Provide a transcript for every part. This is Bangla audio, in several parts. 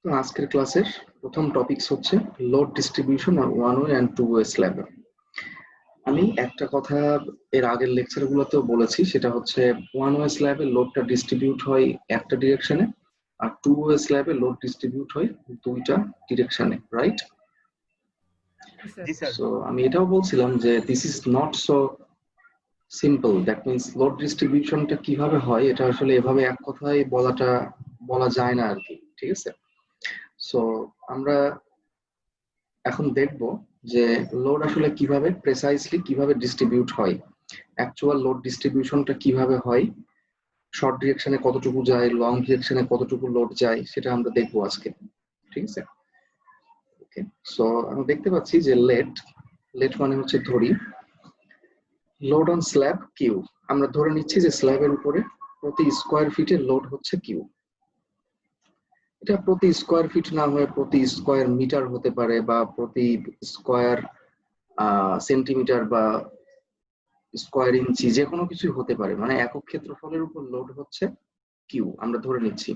তো আজকের ক্লাসের প্রথম টপিকস হচ্ছে লোড ডিস্ট্রিবিউশন আর one way and two way slab. আমি একটা কথা এর আগের লেকচারগুলোতেও বলেছি, সেটা হচ্ছে ওয়ান ওয়ে স্ল্যাবে লোডটা ডিস্ট্রিবিউট হয় একটা ডিরেকশনে, আর টু ওয়ে স্ল্যাবে লোড ডিস্ট্রিবিউট হয় দুইটা ডিরেকশনে, রাইট? সো আমি এটাও বলছিলাম যে this is not so simple. That means load ডিস্ট্রিবিউশনটা কিভাবে হয় এটা আসলে এভাবে এক কথায় বলা যায় না আর কি, ঠিক আছে? সো আমরা এখন দেখব যে লোড আসলে কিভাবে প্রেসাইজলি কিভাবে ডিস্ট্রিবিউট হয়, অ্যাকচুয়াল লোড ডিস্ট্রিবিউশনটা কিভাবে হয়, শর্ট ডিরেকশনে কতটুকু যায়, লং ডিরেকশনে কতটুকু লোড যায়, সেটা আমরা দেখবো আজকে, ঠিক আছে? ওকে, সো আমরা দেখতে পাচ্ছি যে লেট মানে হচ্ছে ধরি, লোড অন স্ল্যাব কিউ। আমরা ধরে নিচ্ছি যে স্ল্যাবের উপরে প্রতি স্কোয়ার ফিটে লোড হচ্ছে কিউ। এটা প্রতি স্কোয়ার ফিট না হয়ে প্রতি স্কোয়ার মিটার হতে পারে, বা প্রতি স্কোয়ার সেন্টিমিটার বা স্কোয়ার ইঞ্চি, যে কোনো কিছুই হতে পারে। মানে একক ক্ষেত্রফলের উপর লোড হচ্ছে কিউ, আমরা ধরে নিচ্ছি।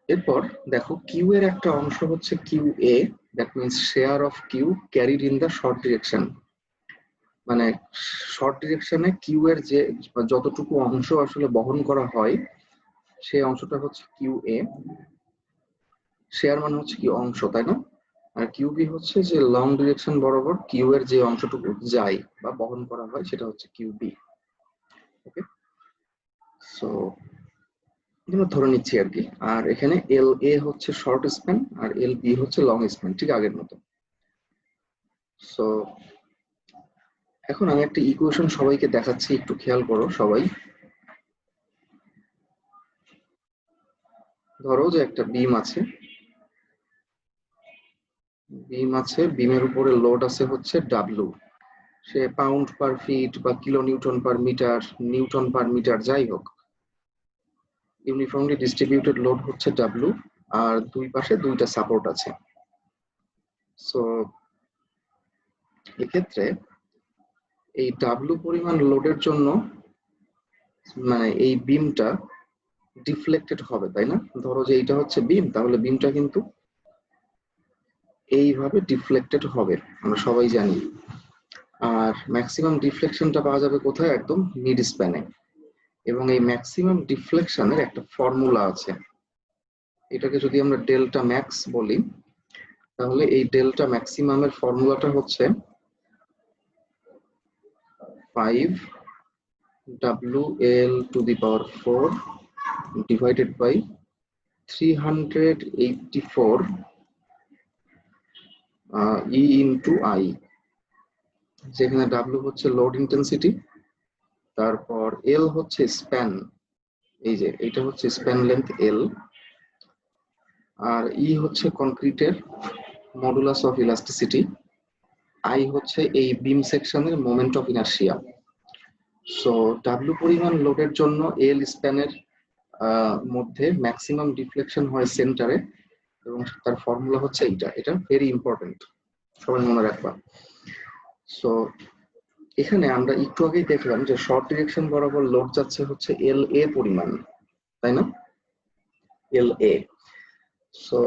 এরপর দেখো কিউ এর একটা অংশ হচ্ছে Q A, that means share of Q carried in the short direction. মানে শর্ট ডিরেকশনে কিউ এর যে যতটুকু অংশ আসলে বহন করা হয় সেই অংশটা হচ্ছে কিউ এ। শেয়ার মানে হচ্ছে কি অংশ, তাই না? আর কিউবি হচ্ছে যে লং ডিরেকশন বরাবর কিউ এর যে অংশটুকু যায় বা বহন করা হয় সেটা হচ্ছে কিউবি। ওকে, সো আমরা ধরে নিচ্ছি আর কি। আর এখানে এল এ হচ্ছে শর্ট স্প্যান আর এল বি হচ্ছে লং স্প্যান, ঠিক আগের মতো। সো এখন আমি একটা ইকুয়েশন সবাইকে দেখাচ্ছি, একটু খেয়াল করো সবাই। ধরো যে একটা বিম আছে, বিমের উপরে লোড আছে হচ্ছে W. Say pound per feet বা kilo newton per meter, newton per meter, যাই হোক, ইউনিফর্মলি ডিস্ট্রিবিউটেড লোড হচ্ছে ডাব্লু, আর দুই পাশে দুইটা সাপোর্ট আছে। সো এক্ষেত্রে এই ডাব্লু পরিমাণ লোডের জন্য মানে এই বিমটা ডিফ্লেক্টেড হবে, তাই না? ধরো যে এইটা হচ্ছে বিম, তাহলে বিমটা কিন্তু এইভাবে ডিফ্লেক্টেড হবে, আমরা সবাই জানি। আর ম্যাক্সিমাম ডিফ্লেকশনটা পাওয়া যাবে কোথায়? একদম মিড স্প্যানে। এবং এই ম্যাক্সিমাম ডিফ্লেকশনের একটা ফর্মুলা আছে, এটাকে যদি আমরা ডেল্টা ম্যাক্স বলি, তাহলে এই ডেল্টা ম্যাক্সিমামের ফর্মুলাটা হচ্ছে 5WL to the power 4 divided by 384 E into I, যেখানে W হচ্ছে লোড ইন্টেন্সিটি, তারপর L হচ্ছে স্প্যান, এই যে এটা হচ্ছে স্প্যান লেন্থ L, আর E হচ্ছে কনক্রিটের মডুলাস অফ ইলাস্টিসিটি, I হচ্ছে এই বিম সেকশনের moment of inertia. So W পরিমাণ লোডের জন্য এল স্প্যানের মধ্যে ম্যাক্সিমাম ডিফ্লেকশন হয় সেন্টারে, এবং তার ফর্মুলা হচ্ছে এটা ভেরি ইম্পর্টেন্ট, সবাই মনে রাখবা। সো এখানে আমরা একটু আগেই দেখলাম যে শর্ট ডিরেকশন বরাবর লোড যাচ্ছে হচ্ছে এল এ পরিমাণ, তাই না? এল এ। সো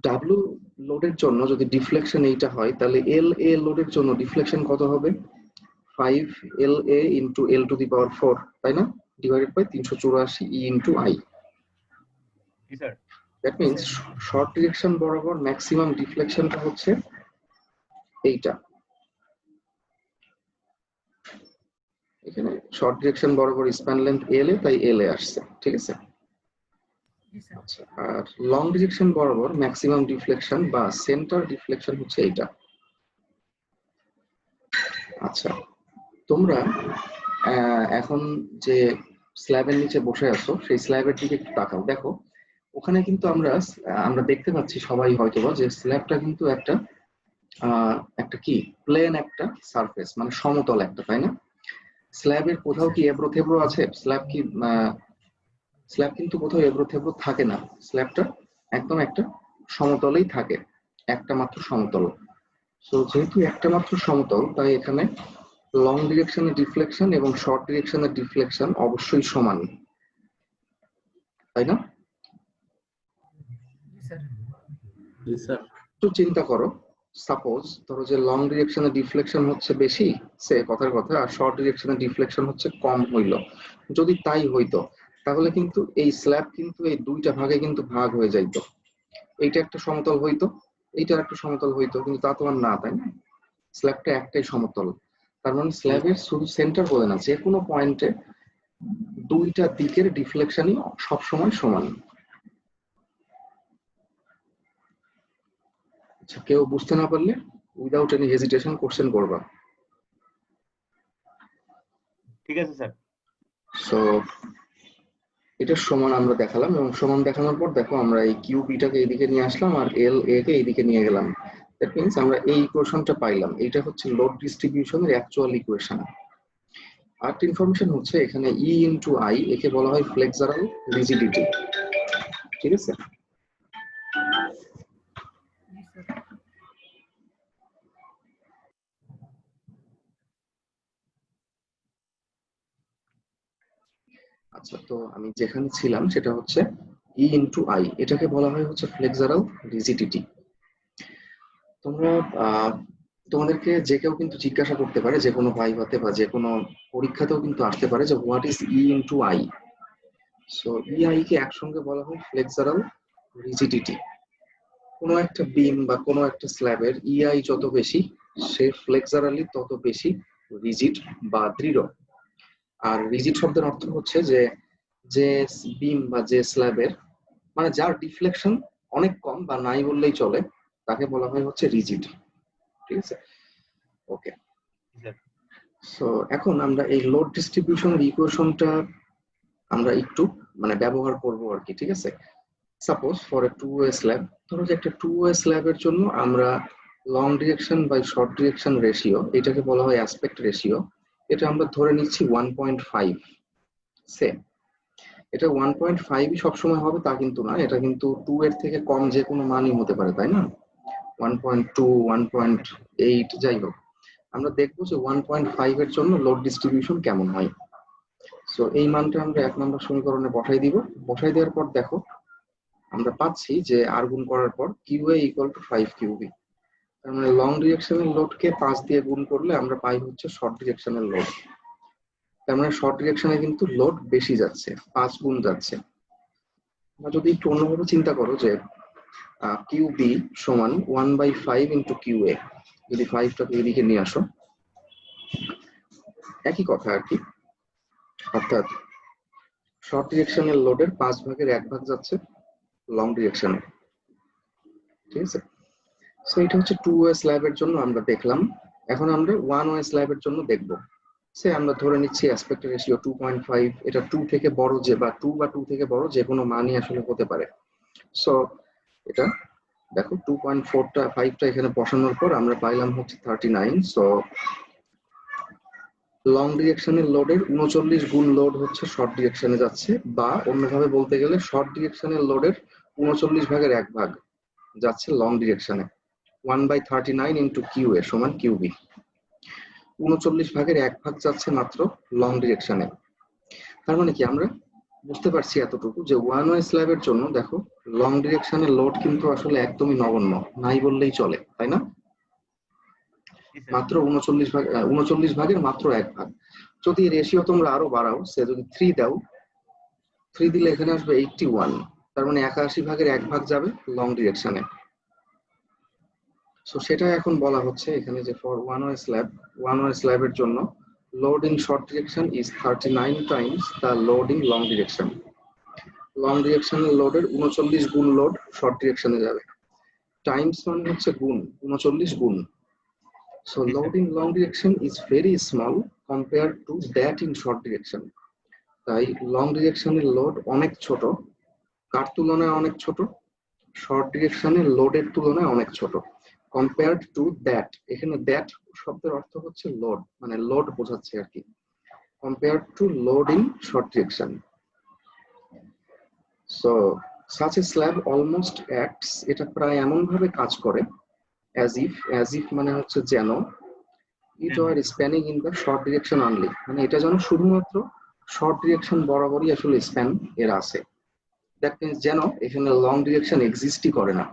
ডাব্লিউ লোডের জন্য যদি ডিফ্লেকশন এইটা হয়, তাহলে এল এ লোডের জন্য ডিফ্লেকশন কত হবে? 5LA into L to the power 4, তাই না? Divided by 384 E into I. That means short direction বরাবর ম্যাক্সিমাম ডিফ্লেকশনটা হচ্ছে এইটা। এখানে শর্ট ডিরেকশন বরাবর স্প্যান লেন্থ এল এ, তাই এল এ আসছে, ঠিক আছে? আচ্ছা, আর লং ডিরেকশন বরাবর ম্যাক্সিমাম ডিফ্লেকশন বা সেন্টার ডিফ্লেকশন হচ্ছে এইটা। আচ্ছা, তোমরা এখন যে স্ল্যাবের নিচে বসে আছো সেই স্ল্যাবের দিকে একটু তাকাও, দেখো ওখানে কিন্তু আমরা দেখতে পাচ্ছি সবাই হয়তোবা যে স্ল্যাবটা কিন্তু একটা কি প্লেন একটা সারফেস, মানে সমতল একটা, তাই না? স্ল্যাবের কোথাও কি এবড়ো থেবড়ো আছে? স্ল্যাব কিন্তু কোথাও এবড়ো থেবড়ো থাকে না, স্ল্যাবটা একদম একটা সমতলেই থাকে, একটা মাত্র সমতল। সো যেহেতু একটা মাত্র সমতল, তাই এখানে লং ডিরেকশনের ডিফ্লেকশন এবং শর্ট ডিরেকশনের ডিফ্লেকশন অবশ্যই সমান। তাই না? একটু চিন্তা করো, সাপোজ ধরো যে লং ডিরেকশনে ডিফ্লেকশন হচ্ছে বেশি, সে কথার কথা, আর শর্ট ডিরেকশনে ডিফ্লেকশন হচ্ছে কম হইলো। যদি তাই হইতো তাহলে কিন্তু এই স্ল্যাব কিন্তু এই দুইটা ভাগে কিন্তু ভাগ হয়ে যাইতো। এইটা একটা সমতল হইতো, এইটা একটা সমতল হইতো, কিন্তু তা তো আর না, তাই না? স্ল্যাবটা একটাই সমতল। তার মানে স্ল্যাবের শুধু সেন্টার বলে না, যে কোনো পয়েন্টে দুইটা দিকের ডিফ্লেকশনই সবসময় সমান। আচ্ছা, কেউ বুঝতে না পারলে উইদাউট এনি হেজিটেশন কোশ্চেন করবা। ঠিক আছে স্যার। সো এটা সমান আমরা দেখালাম, এবং সমান দেখানোর পর দেখো আমরা এই কিউ বিটাকে এইদিকে নিয়ে আসলাম আর এল এ কে এইদিকে নিয়ে গেলাম। দ্যাট মিন্স আমরা এই ইকুয়েশনটা পাইলাম। এইটা হচ্ছে লোড ডিস্ট্রিবিউশনের অ্যাকচুয়াল ইকুয়েশন। আরেকটা ইনফরমেশন হচ্ছে এখানে ই ইনটু আই, একে বলা হয় ফ্লেক্সারাল রিজিডিটি। ঠিক আছে? আচ্ছা, তো আমি যেখানে ছিলাম সেটা হচ্ছে ই ইনটু আই, এটাকে বলা হয় হচ্ছে ফ্লেক্সারাল রিজিডিটি। তোমরা তোমাদেরকে যে কেউ কিন্তু জিজ্ঞাসা করতে পারে, যে কোনো ভাইভাতে বা যে কোনো পরীক্ষাতেও কিন্তু আসতে পারে যে what is E into I. So E I কে একসঙ্গে বলা হয় ফ্লেক্সারাল রিজিডিটি। কোনো একটা বিম বা কোনো একটা স্ল্যাবের ইআই যত বেশি, সে ফ্লেক্সারালি তত বেশি রিজিড বা দৃঢ়। আর রিজিড শব্দের অর্থ হচ্ছে যে যে বিম বা যে স্ল্যাবের মানে যার ডিফ্লেকশন অনেক কম বা নাই বললেই চলে, তাকে বলা হয় হচ্ছে রিজিড। ঠিক আছে? ওকে। সো এখন আমরা এই লোড ডিস্ট্রিবিউশন ইকুয়েশনটা আমরা একটু মানে ব্যবহার করব আর কি। ঠিক আছে? Suppose for a two way slab, ধরো যে একটা টু ওয়ে স্ল্যাবের জন্য আমরা long direction by short direction ratio, এটাকে বলা হয় অ্যাসপেক্ট রেশিও, এটা আমরা ধরে নিচ্ছি 1.5। সেম, এটা 1.5ই সবসময় হবে তা কিন্তু না, এটা কিন্তু 2 এর থেকে কম যে কোনো মানই হতে পারে, তাই না? 1.2, 1.8, যাই হোক, আমরা দেখবো যে 1.5 এর জন্য লোড ডিস্ট্রিবিউশন কেমন হয়। সো এই মানটা আমরা 1 নম্বর সমীকরণে বসাই দিব। বসাই দেওয়ার পর দেখো আমরা পাচ্ছি যে আর গুণ করার পর কিউএ ইকুয়াল টু 5 কিউবি। তার মানে লং ডিরেকশনের লোডকে 5 দিয়ে গুণ করলে আমরা পাই হচ্ছে শর্ট ডিরেকশনের লোড। তার মানে শর্ট ডিরেকশনে কিন্তু লোড বেশি যাচ্ছে, 5 গুণ যাচ্ছে। আমরা যদি একটু অন্যভাবে চিন্তা করো যে কিউ বি সমান 1/5 ইন্টু কিউ এ, যদি 5টাকে এদিকে নিয়ে আসো, একই কথা আর কি। অর্থাৎ শর্ট ডিরেকশনের লোডের 5 ভাগের 1 ভাগ যাচ্ছে লং ডিরেকশনে। ঠিক আছে? সো এটা হচ্ছে টু ওয়ে স্ল্যাবের জন্য আমরা দেখলাম। এখন আমরা ওয়ান ওয়ে স্ল্যাবের জন্য দেখবো। সে আমরা ধরে নিচ্ছি অ্যাসপেক্ট রেশিও 2.5, এটা 2 থেকে বড় যে বা 2 থেকে বড় যে কোনো মানই আসলে হতে পারে। সো এটা দেখো 2.4টা 5টা এখানে বসানোর পর আমরা পাইলাম হচ্ছে 39। সো লং ডিরেকশনের লোডের 39 গুণ লোড হচ্ছে শর্ট ডিরেকশনে যাচ্ছে, বা অন্যভাবে বলতে গেলে শর্ট ডিরেকশনের লোডের 39 ভাগের 1 ভাগ যাচ্ছে লং ডিরেকশনে। 1/39 ইন্টু কিউ এ সমান কিউবি। 39 ভাগের 1 ভাগ যাচ্ছে মাত্র লং ডিরেকশনে। তার মানে কি আমরা বুঝতে পারছি এতটুকু যে ওয়ান ওয়ে স্ল্যাবের জন্য দেখো লং ডিরেকশনের লোড কিন্তু আসলে একদমই নগণ্য, নাই বললেই চলে, তাই না? মাত্র 39 ভাগের মাত্র 1 ভাগ। যদি রেশিও তোমরা আরো বাড়াও, সে যদি 3 দাও, 3 দিলে এখানে আসবে 81। তার মানে 81 ভাগের 1 ভাগ যাবে লং ডিরেকশনে। সো সেটা এখন বলা হচ্ছে এখানে যে ফর ওয়ান ওয়ে স্ল্যাবের জন্য load in short direction is 39 times the load in long direction. Long ডিরেকশনের লোডের 39 গুণ লোড শর্ট ডিরেকশনে যাবে। টাইমস মানে হচ্ছে গুণ, 39 গুণ। So load in long direction is very small compare to that in short direction. তাই লং ডিরেকশনের লোড অনেক ছোট, কার তুলনায় অনেক ছোট? শর্ট ডিরেকশনের লোডের তুলনায় অনেক ছোট। কম্পেয়ার্ড টু দ্যাট, এখানে দ্যাট শব্দের অর্থ হচ্ছে লোড, মানে লোড বোঝাচ্ছে আর কি। Compared two load in short direction. So such a slab almost acts, এটা প্রায় এমন ভাবে কাজ করে as if মানে হচ্ছে যেন it were spanning in the short direction only, মানে এটা যেন শুধুমাত্র শর্ট ডিরেকশন বরাবরই আসলে স্প্যান এর আছে। দ্যাট মিনস যেন এখানে লং ডিরেকশন এক্সিস্টই করে না,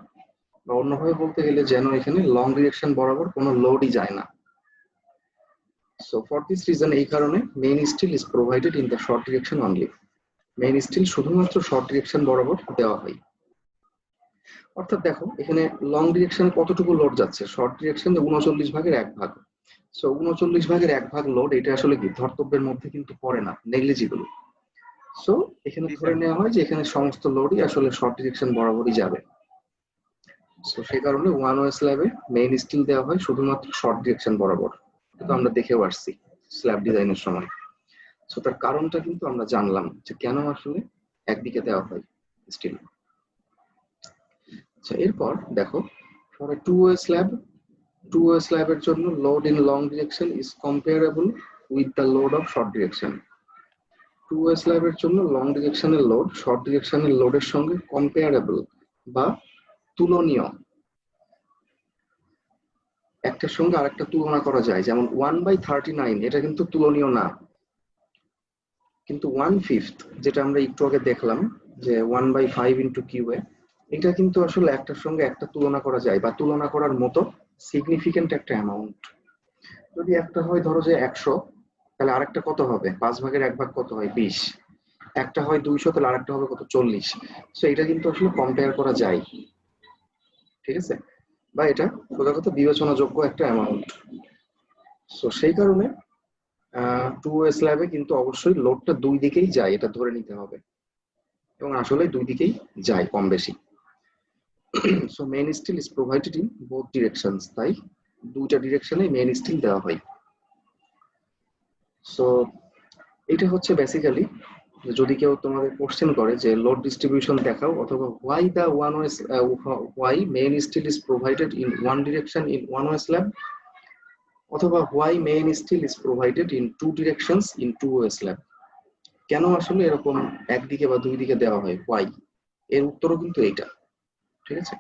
বা অন্যভাবে বলতে গেলে যেন এখানে লং ডিরেকশন বরাবর কোনো লোডই যায় না। সো ফর দিস রিজন, এই কারণে main steel is provided in the short direction only. Main steel শুধুমাত্র শর্ট ডিরেকশন বরাবর দেওয়া হয়। অর্থাৎ দেখো এখানে লং ডিরেকশন কতটুকু লোড যাচ্ছে, শর্ট ডিরেকশনে 39/1 সো 39/1 লোড, এটা আসলে কি ধর্তব্যের মধ্যে কিন্তু পড়ে না, নেগলিজিবল। সো এখানে জি ধরে স্যার। নেওয়া হয় যে এখানে সমস্ত লোডই আসলে শর্ট ডিরেকশন বরাবরই যাবে। সো সেই কারণে ওয়ান ওয়ে স্ল্যাবে মেইন স্টিল দেওয়া হয় শুধুমাত্র শর্ট ডিরেকশন বরাবর, কিন্তু আমরা দেখেও আসছি স্ল্যাব ডিজাইনের সময়। সো তার কারণটা কিন্তু আমরা জানলাম যে কেন আসলে একদিকে দেওয়া হয় স্টিল। আচ্ছা, এরপর দেখো for two way slab, two way স্ল্যাবের জন্য load in long direction is comparable with the load of short direction. Two way স্ল্যাবের জন্য লং ডিরেকশনের লোড শর্ট ডিরেকশনের লোডের সঙ্গে কম্পারেবল বা তুলনীয়, একটার সঙ্গে আরেকটা তুলনা করা যায়। যেমন 1/39 এটা কিন্তু তুলনীয় না, কিন্তু 1/5 যেটা আমরা একটু আগে দেখলাম যে 1/5 ইন্টু কিউএ, এটা কিন্তু আসলে একটার সঙ্গে একটা তুলনা করা যায় বা তুলনা করার মতো সিগনিফিকেন্ট একটা অ্যামাউন্ট। যদি একটা হয় ধরো যে 100, তাহলে আরেকটা কত হবে, 5/1 কত হয় 20। একটা হয় 200, তাহলে আরেকটা হবে কত 40। সো এটা কিন্তু আসলে কম্পেয়ার করা যায়, ঠিক আছে, বা এটা সোজা কথা বিবেচনাযোগ্য একটা অ্যামাউন্ট। সো সেই কারণে টু ওয়ে স্ল্যাবে কিন্তু অবশ্যই লোডটা দুই দিকেই যায়, এটা ধরে নিতে হবে, এবং আসলে দুই দিকেই যায় কম বেশি। So main steel is provided in both directions, তাই দুইটা ডিরেকশনে মেইন স্টিল দেওয়া হয়। সো এটা হচ্ছে বেসিক্যালি, যদি কেউ তোমাদের কোশ্চেন করে যে লোড ডিস্ট্রিবিউশন দেখাও, অথবা why the one way, why main steel is provided in one direction in one way slab, অথবা why main steel is provided in two directions in two way slab, কেন আসলে এরকম একদিকে বা দুই দিকে দেওয়া হয়, হোয়াই, এর উত্তরও কিন্তু এইটা, ঠিক আছে।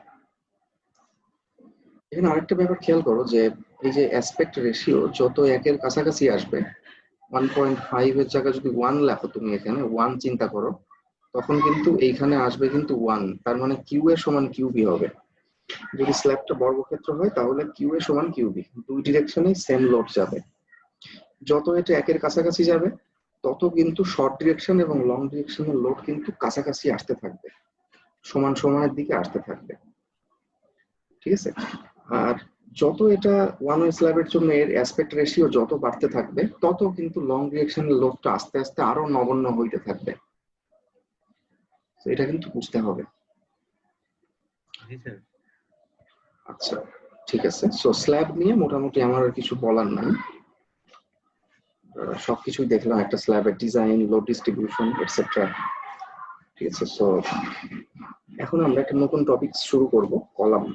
এখানে আরেকটা ব্যাপার খেয়াল করো যে এই যে অ্যাসপেক্ট রেশিও যত একের কাছাকাছি আসবে, 1.5 এর জায়গায় যদি 1 লেখো, তুমি এখানে 1 চিন্তা করো, তখন কিন্তু এইখানে আসবে কিন্তু 1, তার মানে কিউ এ সমান কিউবি হবে। যদি স্ল্যাবটা বর্গক্ষেত্র হয় তাহলে কিউ এ সমান কিউবি, দুই ডিরেকশনে সেম লোড যাবে। যত এটা একের কাছাকাছি যাবে তত কিন্তু শর্ট ডিরেকশন এবং লং ডিরেকশনের লোড কিন্তু কাছাকাছি আসতে থাকবে, সমান সমানের দিকে আসতে থাকবে, ঠিক আছে। আর যত এটা ওয়ান ওয়ে স্ল্যাবের জন্য এর অ্যাসপেক্ট রেশিও যত বাড়তে থাকবে, তত কিন্তু লং ডিরেকশনের লোডটা আস্তে আস্তে আরো নগণ্য হইতে থাকবে। এটা কিন্তু বুঝতে হবে। জি স্যার। আচ্ছা, ঠিক আছে। সো স্ল্যাব নিয়ে মোটামুটি আমার আর কিছু বলার নাই, সবকিছুই দেখলাম, একটা স্ল্যাবের ডিজাইন, লোড ডিস্ট্রিবিউশন এটসেট্রা, ঠিক আছে। সো এখন আমরা একটা নতুন টপিক শুরু করব, কলাম।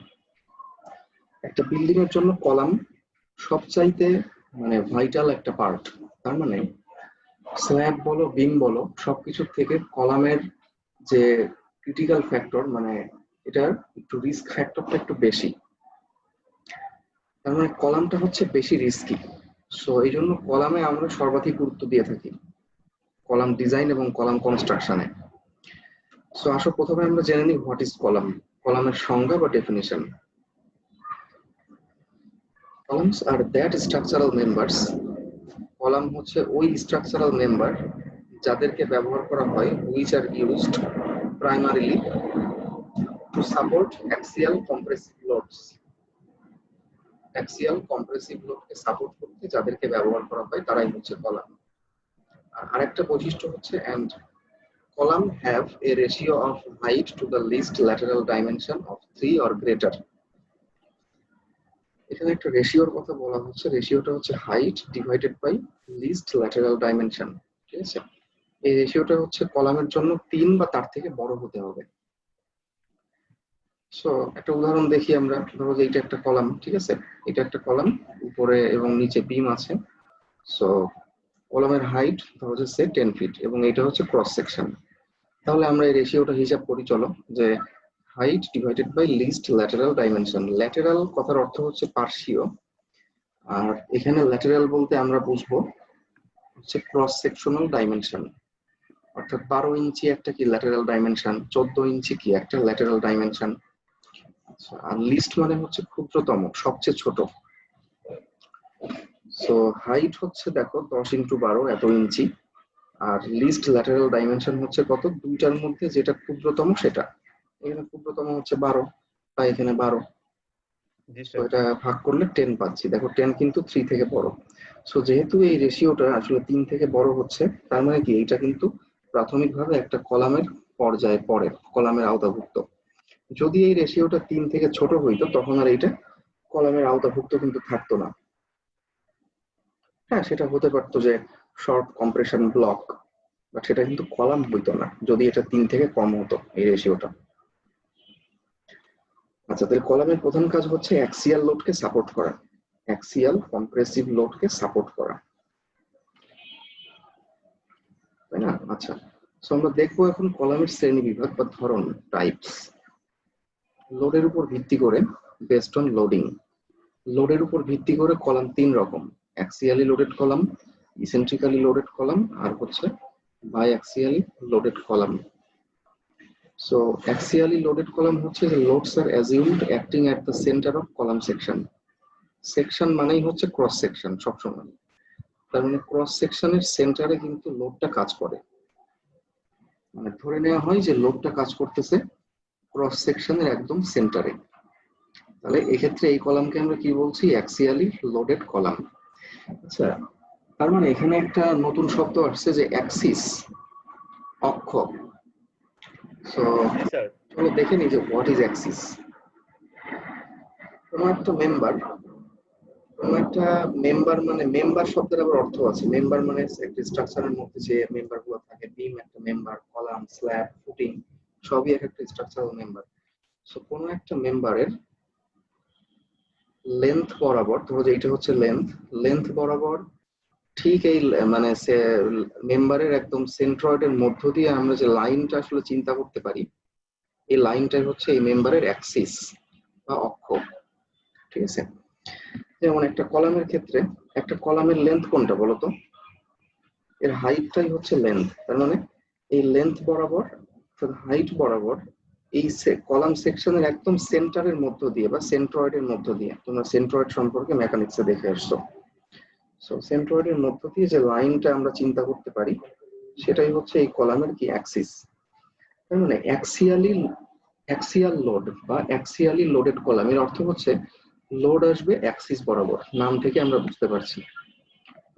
একটা বিল্ডিং এর জন্য কলাম সবচাইতে মানে ভাইটাল একটা পার্ট। তার মানে স্ল্যাব বলো বিম বলো সবকিছুর থেকে কলামের যে ক্রিটিক্যাল ফ্যাক্টর, মানে এটার একটু রিস্ক ফ্যাক্টরটা একটু বেশি, তার মানে কলামটা হচ্ছে বেশি রিস্কি। সো এই জন্য কলামে আমরা সর্বাধিক গুরুত্ব দিয়ে থাকি, কলাম ডিজাইন এবং কলাম কনস্ট্রাকশনে। সো আসো প্রথমে আমরা জেনে নিই হোয়াট ইজ কলাম, কলামের সংজ্ঞা বা definition. Columns are that structural members, column হচ্ছে ওই স্ট্রাকচারাল মেম্বার যাদেরকে ব্যবহার করা হয়, which are used primarily to support axial compressive loads, axial compressive লোডকে সাপোর্ট করতে যাদেরকে ব্যবহার করা হয় তারাই হচ্ছে কলাম। আর আরেকটা বৈশিষ্ট্য হচ্ছে and column have a ratio of height to the least lateral dimension of 3 or greater. এখানে একটা রেশিওর কথা বলা হচ্ছে, রেশিওটা হচ্ছে height divided by least lateral dimension, ঠিক আছে। এই রেশিওটা হচ্ছে কলামের জন্য 3 বা তার থেকে বড় হতে হবে। সো একটা উদাহরণ দেখি আমরা, ধরো যে এটা একটা কলাম, ঠিক আছে, এটা একটা কলাম, উপরে এবং নিচে বিম আছে। সো কলামের হাইট ধরো যে সে 10 ফিট এবং এটা হচ্ছে ক্রস সেকশন। তাহলে আমরা এই রেশিওটা হিসাব করি, চলো, যে height divided by least lateral dimension. Lateral কথার অর্থ হচ্ছে পার্শ্বীয়, আর এখানে ল্যাটারাল বলতে আমরা বুঝবো হচ্ছে ক্রস সেকশনাল ডাইমেনশন। অর্থাৎ 12 ইঞ্চি একটা কি ল্যাটারাল ডাইমেনশন, 14 ইঞ্চি কি একটা ল্যাটারাল ডাইমেনশন। আচ্ছা, আর লিস্ট মানে হচ্ছে ক্ষুদ্রতম, সবচেয়ে ছোট। সো হাইট হচ্ছে দেখো 10 ইন্টু 12 এত ইঞ্চি, আর লিস্ট ল্যাটারাল ডাইমেনশন হচ্ছে কত, দুইটার মধ্যে যেটা ক্ষুদ্রতম সেটা। এখানে ক্ষুদ্রতম হচ্ছে 12, তাই এখানে 12। জি তো স্যার। এটা ভাগ করলে 10 পাচ্ছি। দেখো 10 কিন্তু 3 থেকে বড়। সো যেহেতু এই রেশিওটা আসলে 3 থেকে বড় হচ্ছে, তার মানে কি এইটা কিন্তু প্রাথমিকভাবে একটা কলামের পর্যায়ে পড়ে, কলামের আওতাভুক্ত। যদি এই রেশিওটা 3 থেকে ছোট হইতো তখন আর এইটা কলামের আওতাভুক্ত কিন্তু থাকতো না। হ্যাঁ, সেটা হতে পারতো যে শর্ট কম্প্রেশন ব্লক, বাট সেটা কিন্তু কলাম হইতো না যদি এটা 3 থেকে কম হতো এই রেশিওটা। আচ্ছা, তাহলে কলামের প্রধান কাজ হচ্ছে অ্যাক্সিয়াল লোডকে সাপোর্ট করা, অ্যাক্সিয়াল কম্প্রেসিভ লোডকে সাপোর্ট করা, তাই না? আচ্ছা, সো আমরা দেখবো এখন কলামের শ্রেণী বিভাগ বা ধরন, টাইপস। লোডের উপর ভিত্তি করে, বেসড অন লোডিং, লোডের উপর ভিত্তি করে কলাম 3 রকম: axially loaded column, eccentrically loaded column, আর হচ্ছে biaxially loaded column. So axially loaded column হচ্ছে যে loads are assumed acting at the centre of column section. Section মানেই হচ্ছে ক্রস সেকশন সবসময়, তার মানে ক্রস সেকশনের সেন্টারে কিন্তু লোডটা কাজ করে। মানে ধরে নেওয়া হয় যে লোডটা কাজ করতেছে ক্রস সেকশনের একদম সেন্টারে। তাহলে এক্ষেত্রে এই কলামকে আমরা কি বলছি, অ্যাক্সিয়ালি লোডেড কলাম। আচ্ছা, তার মানে এখানে একটা নতুন শব্দ আসছে যে অ্যাক্সিস, অক্ষ। সো জি স্যার। চলো দেখে নিই যে হোয়াট ইজ অ্যাক্সিস। কোনো একটা মেম্বার, কোনো একটা মেম্বার মানে মেম্বার শব্দের আবার অর্থ আছে। মেম্বার মানে একটা স্ট্রাকচারের মধ্যে যে মেম্বার গুলো থাকে, বিম একটা মেম্বার, কলাম, স্ল্যাব, ফুটিং, সবই এক একটা স্ট্রাকচারাল মেম্বার। সো কোনো একটা মেম্বারের লেন্থ বরাবর, ধরো যে এটা হচ্ছে লেন্থ, লেন্থ বরাবর ঠিক এই মানে মেম্বারের একদম সেন্ট্রয়েডের মধ্য দিয়ে আমরা যে লাইনটা আসলে চিন্তা করতে পারি, এই লাইনটাই হচ্ছে এই মেম্বারের অ্যাক্সিস বা অক্ষ। ঠিক আছে? যেমন একটা কলামের ক্ষেত্রে, একটা কলামের লেন্থ কোনটা বলতো, এর হাইটটাই হচ্ছে লেন্থ। তার মানে এই লেন্থ বরাবর, হাইট বরাবর এই কলাম সেকশনের একদম সেন্টারের মধ্য দিয়ে বা সেন্ট্রয়েডের মধ্য দিয়ে, তোমরা সেন্ট্রয়েড সম্পর্কে মেকানিক্সে দেখে আসছো। সো সেন্ট্রয়েডের মধ্য দিয়ে যে লাইনটা আমরা চিন্তা করতে পারি সেটাই হচ্ছে এই কলামের কি অ্যাক্সিস। তার মানে অ্যাক্সিয়াল লোড বা অ্যাক্সিয়ালি লোডেড কলাম এর অর্থ হচ্ছে লোড আসবে অ্যাক্সিস বরাবর। নাম থেকে আমরা বুঝতে পারছি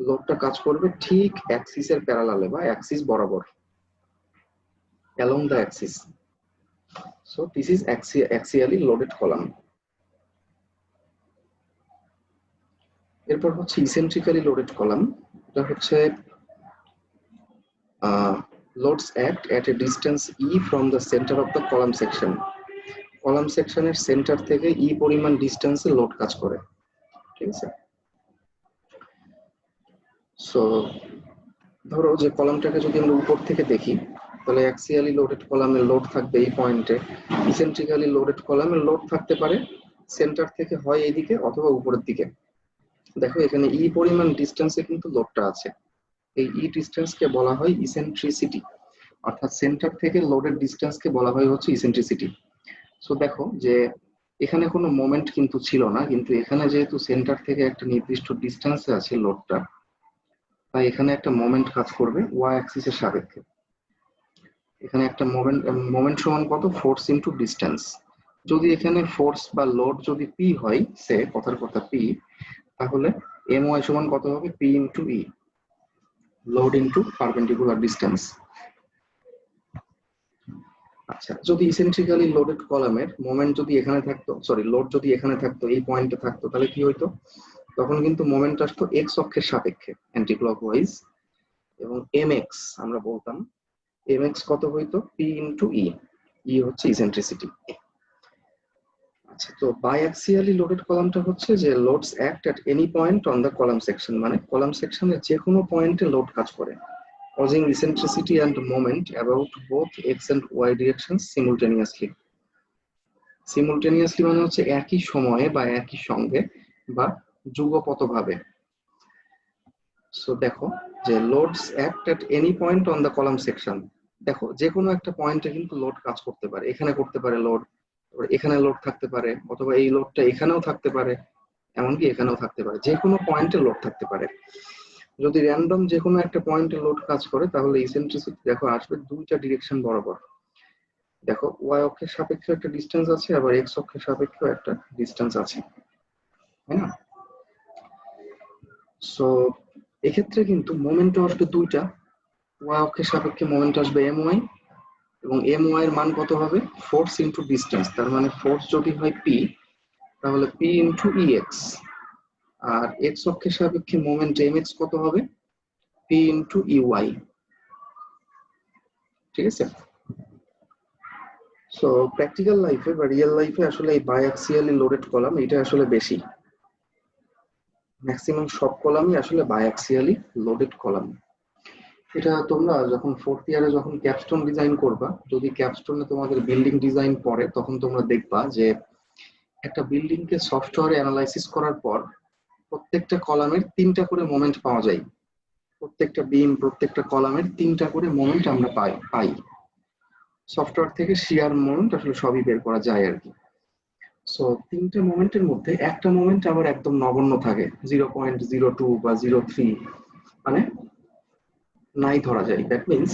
লোডটা কাজ করবে ঠিক অ্যাক্সিসের প্যারালালে বা অ্যাক্সিস বরাবর, along the axis. So this is axially loaded column. এরপর হচ্ছে ইসেন্ট্রিক্যালি লোডেড কলাম। এটা হচ্ছে loads act at a distance e from the center of the column section. Column সেকশনের সেন্টার থেকে ই পরিমাণ ডিস্টেন্সে লোড কাজ করে। ঠিক আছে? সো ধরো যে কলামটাকে যদি আমরা উপর থেকে দেখি, তাহলে অ্যাক্সিয়ালি লোডেড কলামের লোড থাকবে এই পয়েন্টে, ইসেন্ট্রিক্যালি লোডেড কলামের লোড থাকতে পারে সেন্টার থেকে হয় এইদিকে অথবা উপরের দিকে। দেখো এখানে ই পরিমাণ ডিস্টেন্সে কিন্তু লোডটা আছে। এই ই ডিস্টেন্সকে বলা হয় ইসেন্ট্রিসিটি, অর্থাৎ সেন্টার থেকে লোডের ডিস্টেন্সকে বলা হয় হচ্ছে ইসেন্ট্রিসিটি। সো দেখো যে এখানে কোনো মোমেন্ট কিন্তু ছিল না, কিন্তু এখানে যেহেতু সেন্টার থেকে একটা নির্দিষ্ট ডিস্টেন্সে আছে লোডটা, তাই এখানে একটা মোমেন্ট কাজ করবে ওয়াই অ্যাক্সিসের সাপেক্ষে। এখানে একটা মোমেন্ট সমান কত, ফোর্স ইনটু ডিস্টেন্স। যদি এখানে ফোর্স বা লোড যদি পি হয়, সে কথার কথা পি, তাহলে এম ওয়াই সমান কত হবে, পি ইনটু ই, লোড ইনটু পারপেন্ডিকুলার ডিস্টেন্স। আচ্ছা, যদি ইসেন্ট্রিক্যালি লোডেড কলামের মোমেন্ট যদি এখানে থাকতো, সরি লোড যদি এখানে থাকতো, এই পয়েন্টে থাকতো, তাহলে কি হইতো, তখন কিন্তু মোমেন্ট আসতো এক্স অক্ষের সাপেক্ষে অ্যান্টি ক্লকওয়াইজ, এবং এম এক্স আমরা বলতাম, এম এক্স কত হইতো, পি ইনটু ই, ই হচ্ছে ইসেন্ট্রিসিটি। আচ্ছা, তো বাইঅ্যাক্সিয়ালি লোডেড কলামটা হচ্ছে যে loads act at any point on the column section, মানে কলাম সেকশনের যে কোনো পয়েন্টে লোড কাজ করে, causing eccentricity and moment about both x and y directions simultaneously. Simultaneously মানে হচ্ছে একই সময়ে বা একই সঙ্গে বা যুগপতভাবে। সো দেখো যে loads act at any point on the column section. দেখো যে কোনো একটা পয়েন্টে কিন্তু লোড কাজ করতে পারে, এখানে করতে পারে লোড, এখানে লোড থাকতে পারে, অথবা এই লোডটা এখানেও থাকতে পারে, এমনকি এখানেও থাকতে পারে, যে কোনো পয়েন্টে লোড থাকতে পারে। যদি র্যান্ডম যে কোনো একটা পয়েন্টে লোড কাজ করে তাহলে ইসেন্ট্রিসিটি দেখো আসবে দুইটা ডিরেকশন বরাবর। দেখো ওয়াই অক্ষের সাপেক্ষে একটা ডিস্টেন্স আছে, আবার এক্স অক্ষের সাপেক্ষেও একটা ডিস্টেন্স আছে, তাই না? সো এক্ষেত্রে কিন্তু মোমেন্ট আসবে দুইটা, ওয়াই অক্ষের সাপেক্ষে মোমেন্ট আসবে এম ওয়াই, এবং এম ওয়াই এর মান কত হবে? Force into distance. তার মানে ফোর্স যদি হয় পি, তাহলে পি ইন্টু ই এক্স। আর এক্স অক্ষের সাপেক্ষে মোমেন্ট এম এক্স কত হবে? P into E Y. ঠিক আছে? সো প্র্যাকটিক্যাল লাইফে বা রিয়েল লাইফে আসলে এই বায়াক্সিয়ালি লোডেড কলাম এটা আসলে বেশি, ম্যাক্সিমাম সব কলামই আসলে বায়াক্সিয়ালি লোডেড কলাম। এটা তোমরা যখন ফোর্থ ইয়ারে যখন ক্যাপস্টোন ডিজাইন করবা, যদি ক্যাপস্টোনে তোমাদের বিল্ডিং ডিজাইন পড়ে, তখন তোমরা দেখবা যে একটা বিল্ডিং কে সফটওয়্যারে অ্যানালাইসিস করার পর প্রত্যেকটা কলামের 3টা করে মোমেন্ট পাওয়া যায়, প্রত্যেকটা বিম প্রত্যেকটা কলামের 3টা করে মোমেন্ট আমরা পাই সফটওয়্যার থেকে শিয়ার মোমেন্ট আসলে সবই বের করা যায় আর কি। সো 3টে মোমেন্টের মধ্যে একটা মোমেন্ট আবার একদম নগণ্য থাকে, 0.02 বা 0.3, মানে নাই ধরা যায়। দ্যাট মিনস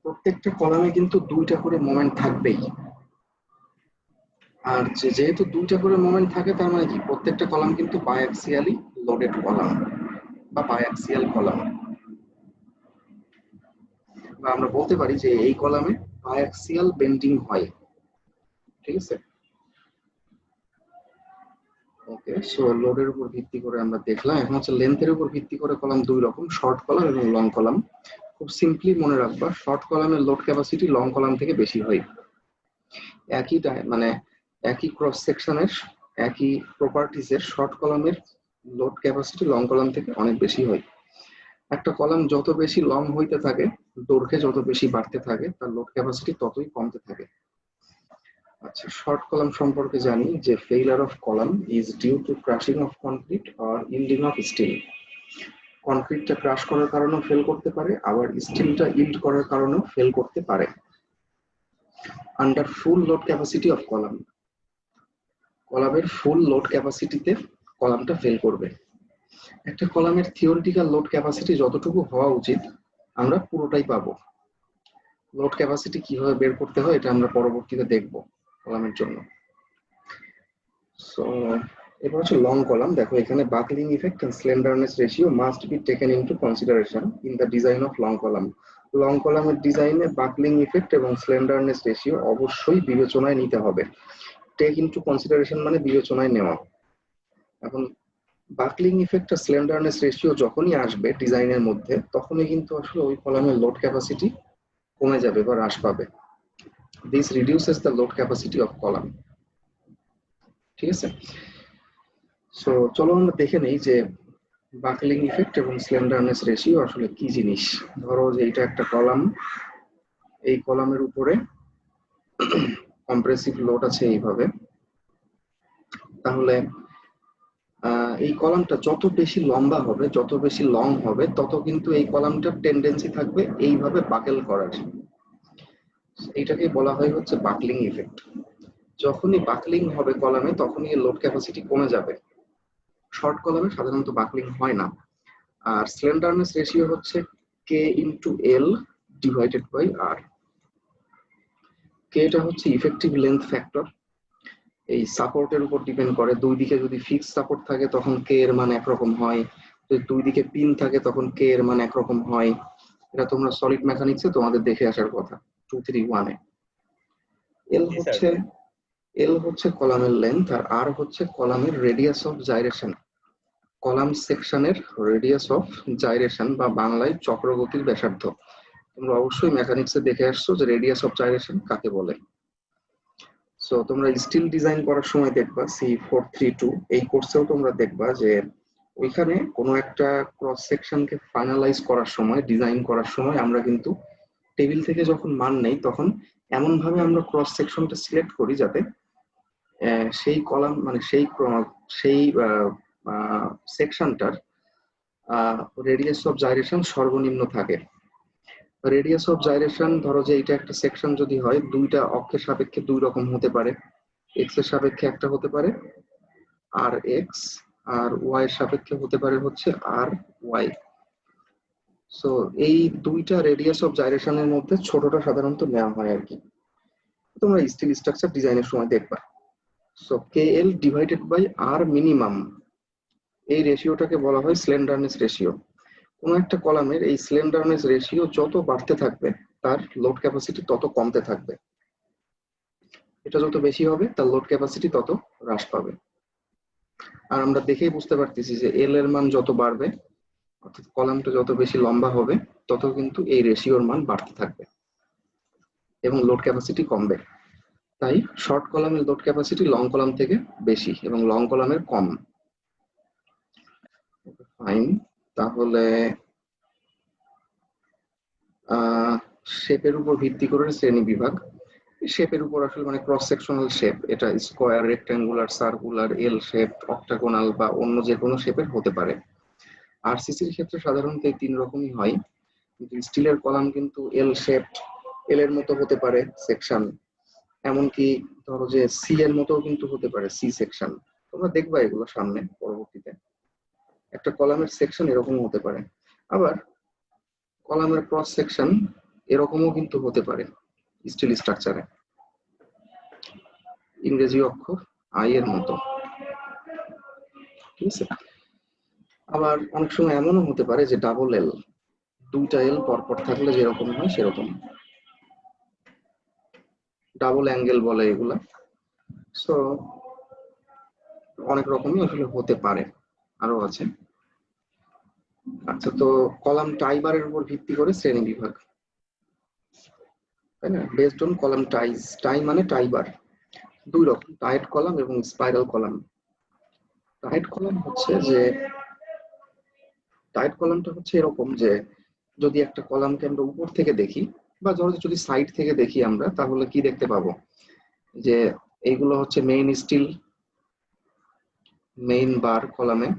প্রত্যেকটা কলামে কিন্তু 2টা করে মোমেন্ট থাকবেই। আর যেহেতু 2টা করে মোমেন্ট থাকে, তার মানে কি প্রত্যেকটা কলাম কিন্তু বায়াক্সিয়ালি লোডেড কলাম বা বায়াক্সিয়াল কলাম, বা আমরা বলতে পারি যে এই কলামে বায়াক্সিয়াল বেন্ডিং হয়। ঠিক আছে? ওকে, সো লোডের উপর ভিত্তি করে আমরা দেখলাম। এখন হচ্ছে লেন্থের উপর ভিত্তি করে কলাম দুই রকম, শর্ট কলাম এবং লং কলাম। খুব সিম্পলি মনে রাখবা, শর্ট কলামের লোড ক্যাপাসিটি লং কলাম থেকে বেশি হয়। একই মানে একই ক্রস সেকশনের একই প্রপার্টিজের শর্ট কলামের লোড ক্যাপাসিটি লং কলাম থেকে অনেক বেশি হয়। একটা কলাম যত বেশি লং হইতে থাকে, দৈর্ঘ্যে যত বেশি বাড়তে থাকে, তার লোড ক্যাপাসিটি ততই কমতে থাকে। আচ্ছা, শর্ট কলাম সম্পর্কে জানি যে failure of column is due to crushing of concrete or yielding of steel. কনক্রিটটা ক্রাশ করার কারণেও ফেল করতে পারে, আবার স্টিলটা ইল্ড করার কারণেও ফেল করতে পারে। Under full load capacity of column, কলামের ফুল লোড ক্যাপাসিটিতে কলামটা ফেল করবে। একটা কলামের থিওরিটিক্যাল লোড ক্যাপাসিটি যতটুকু হওয়া উচিত আমরা পুরোটাই পাবো। লোড ক্যাপাসিটি কিভাবে বের করতে হয় এটা আমরা পরবর্তীতে দেখব কলামের জন্য। সো এবার হচ্ছে লং কলাম। দেখো এখানে buckling effect and slenderness ratio must be taken into consideration in the design of long column. Long কলামের ডিজাইনে বাকলিং ইফেক্ট এবং স্লেন্ডারনেস রেশিও অবশ্যই বিবেচনায় নিতে হবে। টেক ইনটু কনসিডারেশন মানে বিবেচনায় নেওয়া। এখন বাকলিং ইফেক্ট আর স্লেন্ডারনেস রেশিও যখনই আসবে ডিজাইনের মধ্যে, তখনই কিন্তু আসলে ওই কলামের লোড ক্যাপাসিটি কমে যাবে বা হ্রাস পাবে। This reduces the load capacity of column. ঠিক আছে? সো চলো আমরা দেখে নেই যে বাকলিং ইফেক্ট এবং স্লেন্ডারনেস রেশিও আসলে কি জিনিস। ধরো যে এটা একটা কলাম, এই কলামের উপরে কম্প্রেসিভ লোড আছে এইভাবে, তাহলে এই কলামটা যত বেশি লম্বা হবে, যত বেশি লং হবে, তত কিন্তু এই কলামটার টেন্ডেন্সি থাকবে এইভাবে বাকেল করার। এইটাকে বলা হয় হচ্ছে বাকলিং ইফেক্ট। যখনই বাকলিং হবে কলামে, তখনই লোড ক্যাপাসিটি কমে যাবে। শর্ট কলামে সাধারণত বাকলিং হয় না। আর স্লেন্ডারনেস রেশিও হচ্ছে কে ইন্টু এল ডিভাইডেড বাই আর। কে এটা হচ্ছে ইফেক্টিভ লেন্থ ফ্যাক্টর, এই সাপোর্টের উপর ডিপেন্ড করে। দুই দিকে যদি ফিক্স সাপোর্ট থাকে তখন কে এর মান একরকম হয়, যদি দুই দিকে পিন থাকে তখন কে এর মান একরকম হয়। এটা তোমরা সলিড মেকানিক্সে তোমাদের দেখে আসার কথা 231-এ। এল হচ্ছে কলামের লেন্থ, আর আর হচ্ছে কলামের রেডিয়াস অফ জাইরেশন। কলাম সেকশনের রেডিয়াস অফ জাইরেশন বা বাংলায় চক্রগতির ব্যাসার্ধ। তোমরা অবশ্যই মেকানিক্সে দেখে আসছো যে রেডিয়াস অফ জাইরেশন কাকে বলে। সো তোমরা স্টিল ডিজাইন করার সময় দেখবা C432, এই কোর্সেও তোমরা দেখবা যে ওইখানে কোনো একটা ক্রস সেকশনকে ফাইনালাইজ করার সময়, ডিজাইন করার সময় আমরা কিন্তু টেবিল থেকে যখন মান নেই, তখন এমন ভাবে আমরা ক্রস সেকশনটা সিলেক্ট করি যাতে সেই কলাম মানে সেই সেকশনটার রেডিয়াস অফ জাইরেশন সর্বনিম্ন থাকে। রেডিয়াস অফ জাইরেশন ধরো যে এটা একটা সেকশন যদি হয়, দুইটা অক্ষের সাপেক্ষে দুই রকম হতে পারে। এক্স এর সাপেক্ষে একটা হতে পারে আর এক্স, আর ওয়াই এর সাপেক্ষে হতে পারে হচ্ছে আর ওয়াই। সো এই দুইটা রেডিয়াস অফ জাইরেশনের মধ্যে ছোটটা সাধারণত নেওয়া হয় আর কি। তোমরা স্টিল স্ট্রাকচার ডিজাইনের সময় দেখবা। So K L divided by R minimum, এই রেশিওটাকে বলা হয় স্লেন্ডারনেস রেশিও। কোন একটা কলামের এই স্লেন্ডারনেস রেশিও যত বাড়তে থাকবে তার লোড ক্যাপাসিটি তত কমতে থাকবে। এটা যত বেশি হবে তার লোড ক্যাপাসিটি তত হ্রাস পাবে। আর আমরা দেখেই বুঝতে পারতেছি যে এল এর মান যত বাড়বে, অর্থাৎ কলামটা যত বেশি লম্বা হবে, তত কিন্তু এই রেশিওর মান বাড়তে থাকবে এবং লোড ক্যাপাসিটি কমবে। তাই শর্ট কলামের লোড ক্যাপাসিটি লং কলাম থেকে বেশি এবং লং কলামের কম। ফাইন, তাহলে শেপের উপর ভিত্তি করে শ্রেণী বিভাগ। শেপের উপর আসলে মানে ক্রস সেকশনাল শেপ, এটা স্কোয়ার, রেক্ট্যাঙ্গুলার, সার্কুলার, এল শেপ, অক্টাগোনাল বা অন্য যে কোনো শেপের হতে পারে। আরসিসির ক্ষেত্রে সাধারণত এই তিন রকমই হয়, কিন্তু স্টিলের কলাম কিন্তু এল শেপ, এল এর মতো হতে পারে সেকশন, এমনকি ধরো যে সি এর মতো কিন্তু হতে পারে সি সেকশন। তোমরা দেখবা এগুলো সামনে পরবর্তীতে। একটা কলামের সেকশন এরকম হতে পারে, আবার কলামের ক্রস সেকশন এরকমও কিন্তু হতে পারে স্টিল স্ট্রাকচারে, ইংরেজি অক্ষর আই এর মতো। ঠিক আছে, আবার অনেক সময় এমনও হতে পারে যে ডাবল এল, দুইটা এল পরপর থাকলে যেরকম হয় সেরকম, ডাবল অ্যাঙ্গেল বলে এগুলা। সো অনেক রকমই আসলে হতে পারে, আরো আছে। আচ্ছা, তো কলাম টাইবারের উপর ভিত্তি করে শ্রেণী বিভাগ, তাই না? বেসড অন কলাম টাইজ, টাই মানে টাইবার, দুই রকম, টাইট কলাম এবং স্পাইরাল কলাম। টাইট কলাম হচ্ছে যে, টাইট কলামটা হচ্ছে এরকম যে যদি একটা কলামকে আমরা উপর থেকে দেখি বা ধরো যদি সাইড থেকে দেখি আমরা, তাহলে কি দেখতে পাবো যে এইগুলো হচ্ছে মেইন স্টিল, মেইন বার কলামে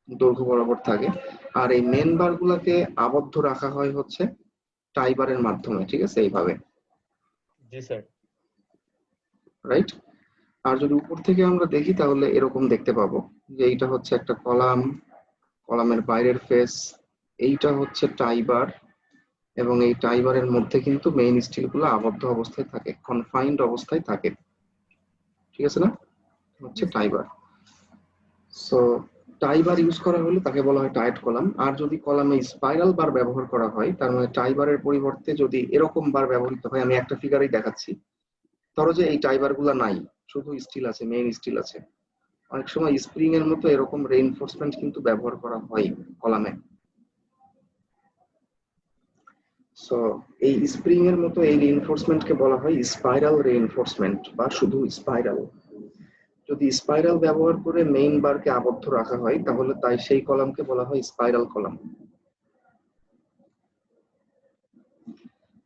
দৈর্ঘ্য বরাবর থাকে, আর এই মেইন বার গুলাকে আবদ্ধ রাখা হয় হচ্ছে টাইবারের মাধ্যমে। ঠিক আছে, এইভাবে, জি স্যার। রাইট? আর যদি উপর থেকে আমরা দেখি তাহলে এরকম দেখতে পাবো যে এইটা হচ্ছে একটা কলাম, কলামের বাইরের ফেস, এইটা হচ্ছে টাইবার, এবং এই টাইবারের মধ্যে কিন্তু মেইন স্টিল গুলো আবদ্ধ অবস্থায় থাকে, কনফাইন্ড অবস্থায় থাকে। ঠিক আছে না, হচ্ছে টাইবার। সো টাইবার ইউজ করা হলে তাকে বলা হয় টাইট কলাম। আর যদি কলামে স্পাইরাল বার ব্যবহার করা হয়, তার মানে টাইবারের পরিবর্তে যদি এরকম বার ব্যবহৃত হয়, আমি একটা ফিগারেই দেখাচ্ছি। ধরো যে এই টাইবার গুলা নাই, শুধু স্টিল আছে, মেইন স্টিল আছে। অনেক সময় স্প্রিং এর মতো এরকম রেইনফোর্সমেন্ট কিন্তু ব্যবহার করা হয় কলামে। সো এই স্প্রিং এর মতো এই রেইনফোর্সমেন্টকে বলা হয় স্পাইরাল রেইনফোর্সমেন্ট বা শুধু স্পাইরাল। যদি স্পাইরাল ব্যবহার করে মেইন বারকে আবদ্ধ রাখা হয়, তাহলে তাই সেই কলামকে বলা হয় স্পাইরাল কলাম।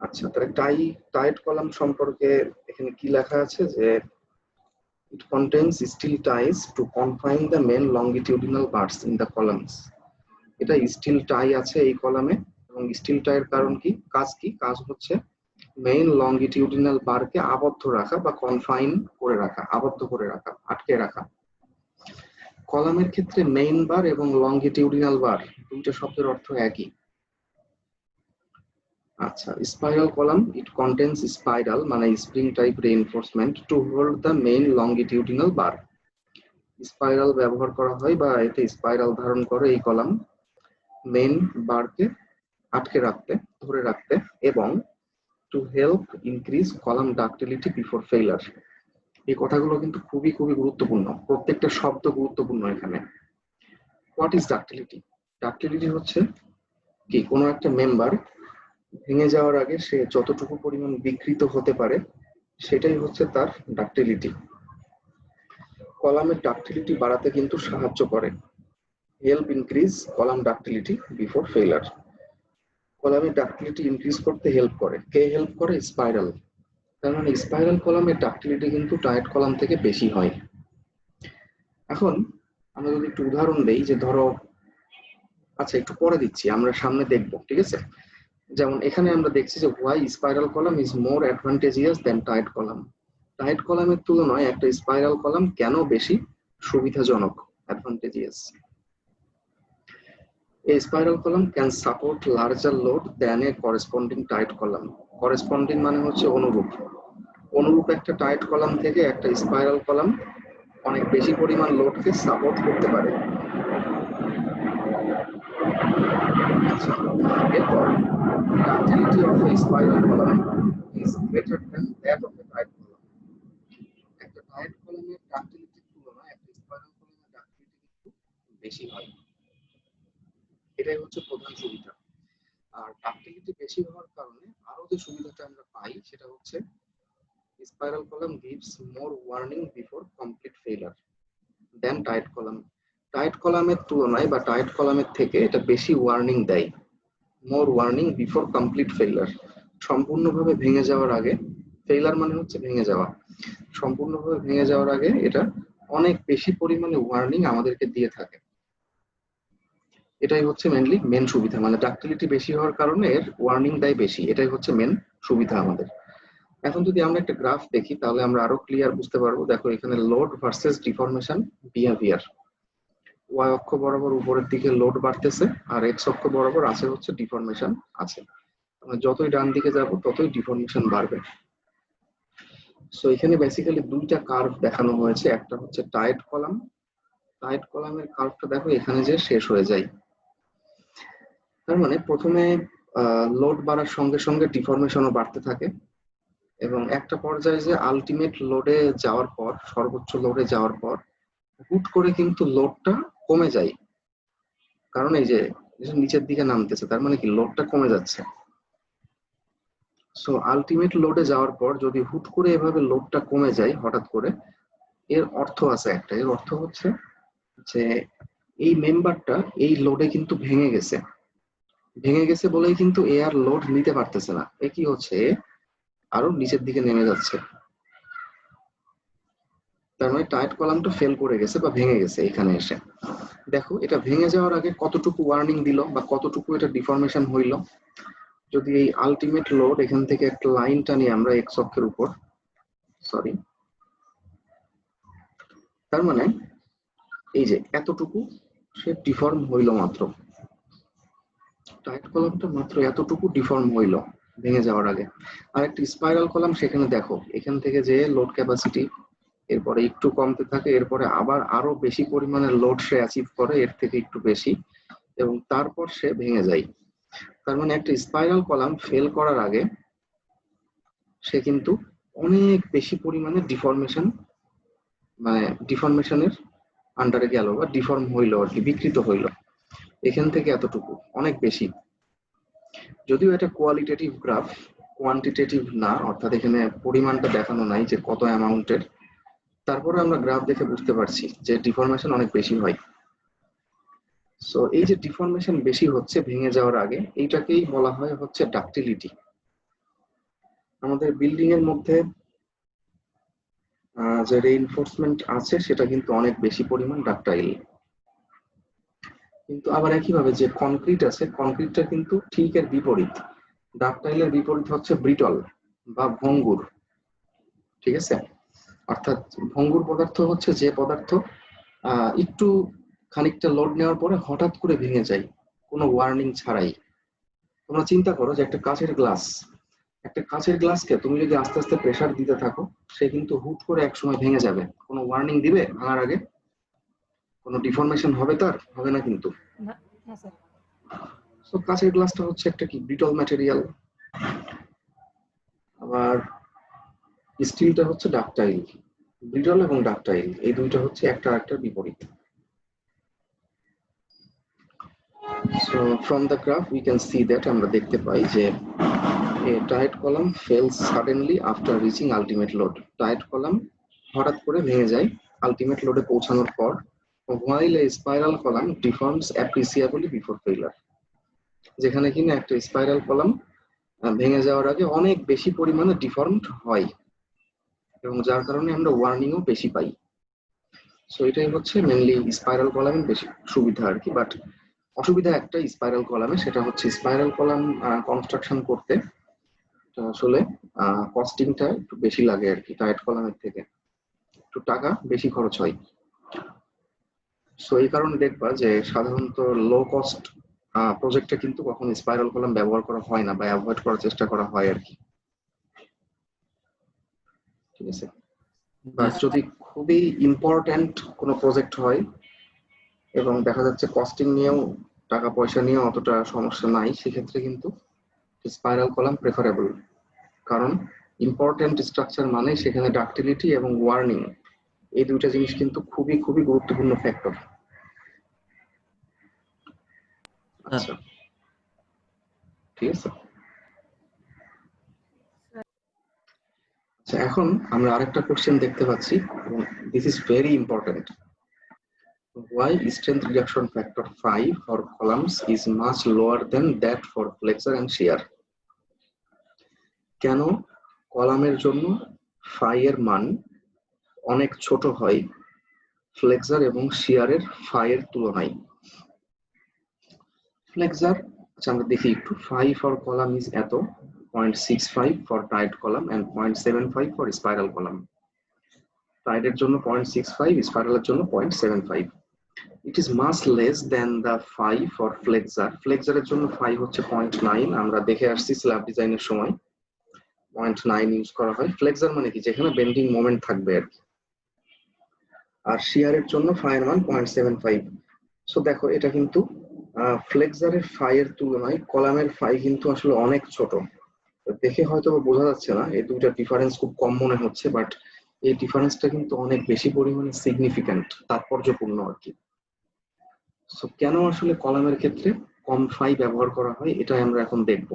আচ্ছা, তাহলে টাইট কলাম সম্পর্কে এখানে কি লেখা আছে যে it contains steel ties to confine the main longitudinal bars in the columns. এটা স্টিল টাই আছে এই কলামে, এবং স্টিল টাইয়ের কারণ কি, কাজ কি, কাজ হচ্ছে মেইন লংগিটিউডিনাল বারকে আবদ্ধ রাখা বা কনফাইন করে রাখা, আবদ্ধ করে রাখা, আটকে রাখা। কলামের ক্ষেত্রে মেইন বার এবং লংগিটিউডিনাল বার দুইটা শব্দের অর্থ একই। আচ্ছা, spiral column, it contains spiral মানে spring type reinforcement to hold the main longitudinal bar. Spiral ব্যবহার করা হয় বা এতে স্পাইরাল ধারণ করে এই কলাম মেইন বারকে আটকে রাখতে, ধরে রাখতে, এবং to help increase column ductility before failure. এই কথাগুলো কিন্তু খুবই খুবই গুরুত্বপূর্ণ, প্রত্যেকটা শব্দ গুরুত্বপূর্ণ এখানে। What is ductility? ডাক্টিলিটি হচ্ছে কি, কোনো একটা মেম্বার ভেঙে যাওয়ার আগে সে যতটুকু পরিমাণ বিকৃত হতে পারে সেটাই হচ্ছে তার ডাক্টিলিটি। কলামের ডাক্টিলিটি বাড়াতে কিন্তু সাহায্য করে, help increase column ductility before failure. কলামের ডাক্টিলিটি ইনক্রিজ করতে হেল্প করে, কে হেল্প করে? স্পাইরাল। তার মানে স্পাইরাল কলামের ডাক্টিলিটি কিন্তু টাইট কলাম থেকে বেশি হয়। এখন আমরা যদি একটু উদাহরণ দেই, যে ধরো আচ্ছা একটু পরে দিচ্ছি, আমরা সামনে দেখব, ঠিক আছে। যেমন এখানে আমরা দেখছি যে why spiral column is more advantageous than tied column. Tied column তুলনায় একটা স্পাইরাল কলাম কেন বেশি সুবিধাজনক, advantageous? A spiral column can support larger load than a corresponding tight column. Corresponding মানে হচ্ছে অনুরূপ। অনুরূপ একটা টাইট কলাম থেকে একটা স্পাইরাল কলাম অনেক বেশি পরিমাণ লোডকে সাপোর্ট করতে পারে। আচ্ছা, এরপর ductility of a spiral column is greater than that of a tight column. একটা টাইট কলামের ডাক্টিলিটির তুলনায় একটা স্পাইরাল কলামের ডাক্টিলিটি কিন্তু বেশি হয়। এটাই হচ্ছে প্রধান সুবিধা। আর ডাক্টিলিটি বেশি হওয়ার কারণে আরো যে সুবিধাটা আমরা পাই সেটা হচ্ছে spiral column gives more warning before complete failure than tight column. Tight column তুলনায় বা টাইট কলামের থেকে এটা বেশি ওয়ার্নিং দেয়, more warning before complete failure, সম্পূর্ণভাবে ভেঙে যাওয়ার আগে। ফেইলার মানে হচ্ছে ভেঙে যাওয়া। সম্পূর্ণভাবে ভেঙে যাওয়ার আগে এটা অনেক বেশি পরিমাণে ওয়ার্নিং আমাদেরকে দিয়ে থাকে। এটাই হচ্ছে মেনলি মেন সুবিধা, মানে ডাক্টিলিটি বেশি হওয়ার কারণে এর ওয়ার্নিং দেয় বেশি, এটাই হচ্ছে মেন সুবিধা আমাদের। এখন যদি আমরা একটা গ্রাফ দেখি তাহলে আমরা আরো ক্লিয়ার বুঝতে পারবো। দেখো এখানে load versus deformation behaviour. Y অক্ষ বরাবর উপরের দিকে লোড বাড়তেছে আর এক্স অক্ষ বরাবর আছে হচ্ছে ডিফরমেশন আছে। আমরা যতই ডান দিকে যাব ততই ডিফরমেশন বাড়বে। সো এখানে বেসিক্যালি দুইটা কার্ভ দেখানো হয়েছে, একটা হচ্ছে টাইট কলাম। টাইট কলামের কার্ভটা দেখো এখানে যে শেষ হয়ে যায়। তার মানে প্রথমে লোড বাড়ার সঙ্গে সঙ্গে ডিফরমেশনও বাড়তে থাকে এবং একটা পর্যায়ে যে আলটিমেট লোডে যাওয়ার পর, সর্বোচ্চ লোডে যাওয়ার পর হুট করে কিন্তু লোডটা কমে যায়, কারণ এই যে নিচের দিকে নামতেছে, তার মানে কি লোডটা কমে যাচ্ছে। সো আলটিমেট লোডে যাওয়ার পর যদি হুট করে এভাবে লোডটা কমে যায় হঠাৎ করে, এর অর্থ আছে একটা। এর অর্থ হচ্ছে যে এই মেম্বারটা এই লোডে কিন্তু ভেঙে গেছে। ভেঙে গেছে বলেই কিন্তু এ আর লোড নিতে পারতেছে না, এ কি হচ্ছে আরো নিচের দিকে নেমে যাচ্ছে। তার মানে টাইট কলামটা ফেল করে গেছে বা ভেঙে গেছে এখানে এসে। দেখো এটা ভেঙে যাওয়ার আগে কতটুকু ওয়ার্নিং দিল বা কতটুকু এটা ডিফরমেশন হইল। যদি এই আলটিমেট লোড এখান থেকে একটা লাইন টানি আমরা এক্স অক্ষের উপর, সরি, তার মানে এই যে এতটুকু সে ডিফর্ম হইল মাত্র। টাইট কলামটা মাত্র এতটুকু ডিফর্ম হইল ভেঙে যাওয়ার আগে। আর একটা স্পাইরাল কলাম সেখানে দেখো এখান থেকে যে লোড ক্যাপাসিটি এরপরে একটু কমতে থাকে, এরপরে আবার আরো বেশি পরিমাণের লোড সে অ্যাচিভ করে এর থেকে একটু বেশি, এবং তারপর সে ভেঙে যায়। তার মানে একটা স্পাইরাল কলাম ফেল করার আগে সে কিন্তু অনেক বেশি পরিমাণে ডিফরমেশনের আন্ডারে গেল বা ডিফর্ম হইল আর কি, বিকৃত হইল। এখান থেকে এতটুকু অনেক বেশি। যদিও এটা কোয়ালিটেটিভ গ্রাফ, কোয়ান্টিটেটিভ না, অর্থাৎ এখানে পরিমাণটা দেখানো নাই যে কত অ্যামাউন্টের, তারপরে আমরা গ্রাফ দেখে বুঝতে পারছি যে ডিফরমেশন অনেক বেশি হয়। সো এই যে ডিফরমেশন বেশি হচ্ছে ভেঙে যাওয়ার আগে, এইটাকেই বলা হয় হচ্ছে ডাক্টিলিটি। আমাদের বিল্ডিং এর মধ্যে যে রেইনফোর্সমেন্ট আছে সেটা কিন্তু অনেক বেশি পরিমাণ ডাক্টাইল। কিন্তু আবার একইভাবে যে কনক্রিট আছে, কনক্রিটটা কিন্তু ঠিক এর বিপরীত। ডাক্টাইলের বিপরীত হচ্ছে ব্রিটল বা ভঙ্গুর, ঠিক আছে। অর্থাৎ ভঙ্গুর পদার্থ হচ্ছে যে পদার্থ একটু খানিকটা লোড নেওয়ার পরে হঠাৎ করে ভেঙে যায় কোনো ওয়ার্নিং ছাড়াই। তোমরা চিন্তা করো যে একটা কাঁচের গ্লাসকে তুমি যদি আস্তে আস্তে প্রেসার দিতে থাকো, সে কিন্তু হুট করে এক সময় ভেঙে যাবে। কোনো ওয়ার্নিং দিবে ভাঙার আগে? কোনো ডিফরমেশন হবে? তার হবে না কিন্তু। তো কাঁচের গ্লাসটা হচ্ছে একটা কি ব্রিটল ম্যাটেরিয়াল, আবার স্টিলটা হচ্ছে ডাক্টাইল। ব্রিটল এবং ডাক্টাইল এই দুইটা হচ্ছে একটা আরেকটার বিপরীত। So from the graph we can see that আমরা দেখতে পাই যে a tight column fails suddenly after reaching ultimate load. Tight column হঠাৎ করে ভেঙে যায় আলটিমেট লোডে পৌঁছানোর পর, while a spiral column deforms appreciably before failure. যেখানে কিনা একটা স্পাইরাল কলাম ভেঙে যাওয়ার আগে অনেক বেশি পরিমাণে ডিফর্মড হয় এবং যার কারণে আমরা ওয়ার্নিংও বেশি পাই। সো এটাই হচ্ছে মেনলি স্পাইরাল কলামের বেশি সুবিধা আর কি। বাট অসুবিধা একটা স্পাইরাল কলামে, সেটা হচ্ছে স্পাইরাল কলাম কনস্ট্রাকশন করতে আসলে কস্টিংটা একটু বেশি লাগে আর কি, টাইট কলামের থেকে একটু টাকা বেশি খরচ হয়। সো এই কারণে দেখবা যে সাধারণত লো কস্ট প্রজেক্টে কিন্তু কখনো স্পাইরাল কলাম ব্যবহার করা হয় না বা অ্যাভয়েড করার চেষ্টা করা হয় আর কি, ঠিক আছে। বা যদি খুবই ইম্পর্ট্যান্ট কোনো প্রজেক্ট হয় এবং দেখা যাচ্ছে কস্টিং নিয়েও টাকা পয়সা নিয়েও অতটা সমস্যা নাই, সেক্ষেত্রে কিন্তু স্পাইরাল কলাম প্রেফারেবল। কারণ ইম্পর্ট্যান্ট স্ট্রাকচার মানে সেখানে ডাক্টিলিটি এবং ওয়ার্নিং, এই দুইটা জিনিস কিন্তু খুবই খুবই গুরুত্বপূর্ণ ফ্যাক্টর। আচ্ছা, ঠিক আছে। আচ্ছা, এখন আমরা আরেকটা কোশ্চেন দেখতে পাচ্ছি, এবং this is very important. Why strength reduction factor 5 for columns is much lower than that for flexor and shear? কেন কলামের জন্য ফাই এর মান অনেক ছোট হয় ফ্লেক্সার এবং শিয়ারের ফাই এর তুলনায়? ফ্লেক্সার, আচ্ছা আমরা দেখি একটু। ফাই ফর কলাম ইজ এত, 0.65 for tied column and 0.75 for spiral column. টাইটের জন্য 0.65, স্পাইরালের জন্য 0.75। It is much less than the phi for flexor. Flexor এর জন্য phi হচ্ছে 0.9, আমরা দেখে আসছি স্ল্যাব ডিজাইনের সময় 0.9 ইউজ করা হয়। ফ্লেক্সার মানে কি, যেখানে বেন্ডিং মোমেন্ট থাকবে আর কি। আর শিয়ারের জন্য phi এর মান 0.75। সো দেখো এটা কিন্তু ফ্লেক্সারের phi এর তুলনায় কলামের phi কিন্তু আসলে অনেক ছোট। দেখে হয়তো বোঝা যাচ্ছে না, এই দুইটা ডিফারেন্স খুব কম মনে হচ্ছে, বাট এই ডিফারেন্সটা কিন্তু অনেক বেশি পরিমাণে সিগনিফিক্যান্ট, তাৎপর্যপূর্ণ আর কি। সো কেন আসলে কলামের ক্ষেত্রে কম ফাই ব্যবহার করা হয়, এটাই আমরা এখন দেখব।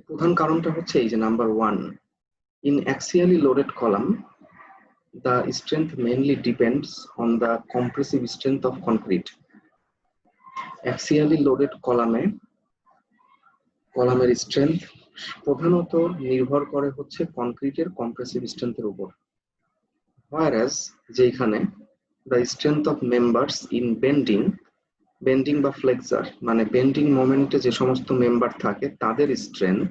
প্রধান কারণটা হচ্ছে এই যে number 1, in axially loaded column the strength mainly depends on the compressive strength of concrete. Axially loaded কলামের স্ট্রেংথ প্রধানত নির্ভর করে হচ্ছে কনক্রিটের কম্প্রেসিভ স্ট্রেংথের উপর। whereas যেখানে the strength of members in bending বা ফ্লেক্সার মানে বেন্ডিং মোমেন্টে যে সমস্ত মেম্বার থাকে তাদের স্ট্রেংথ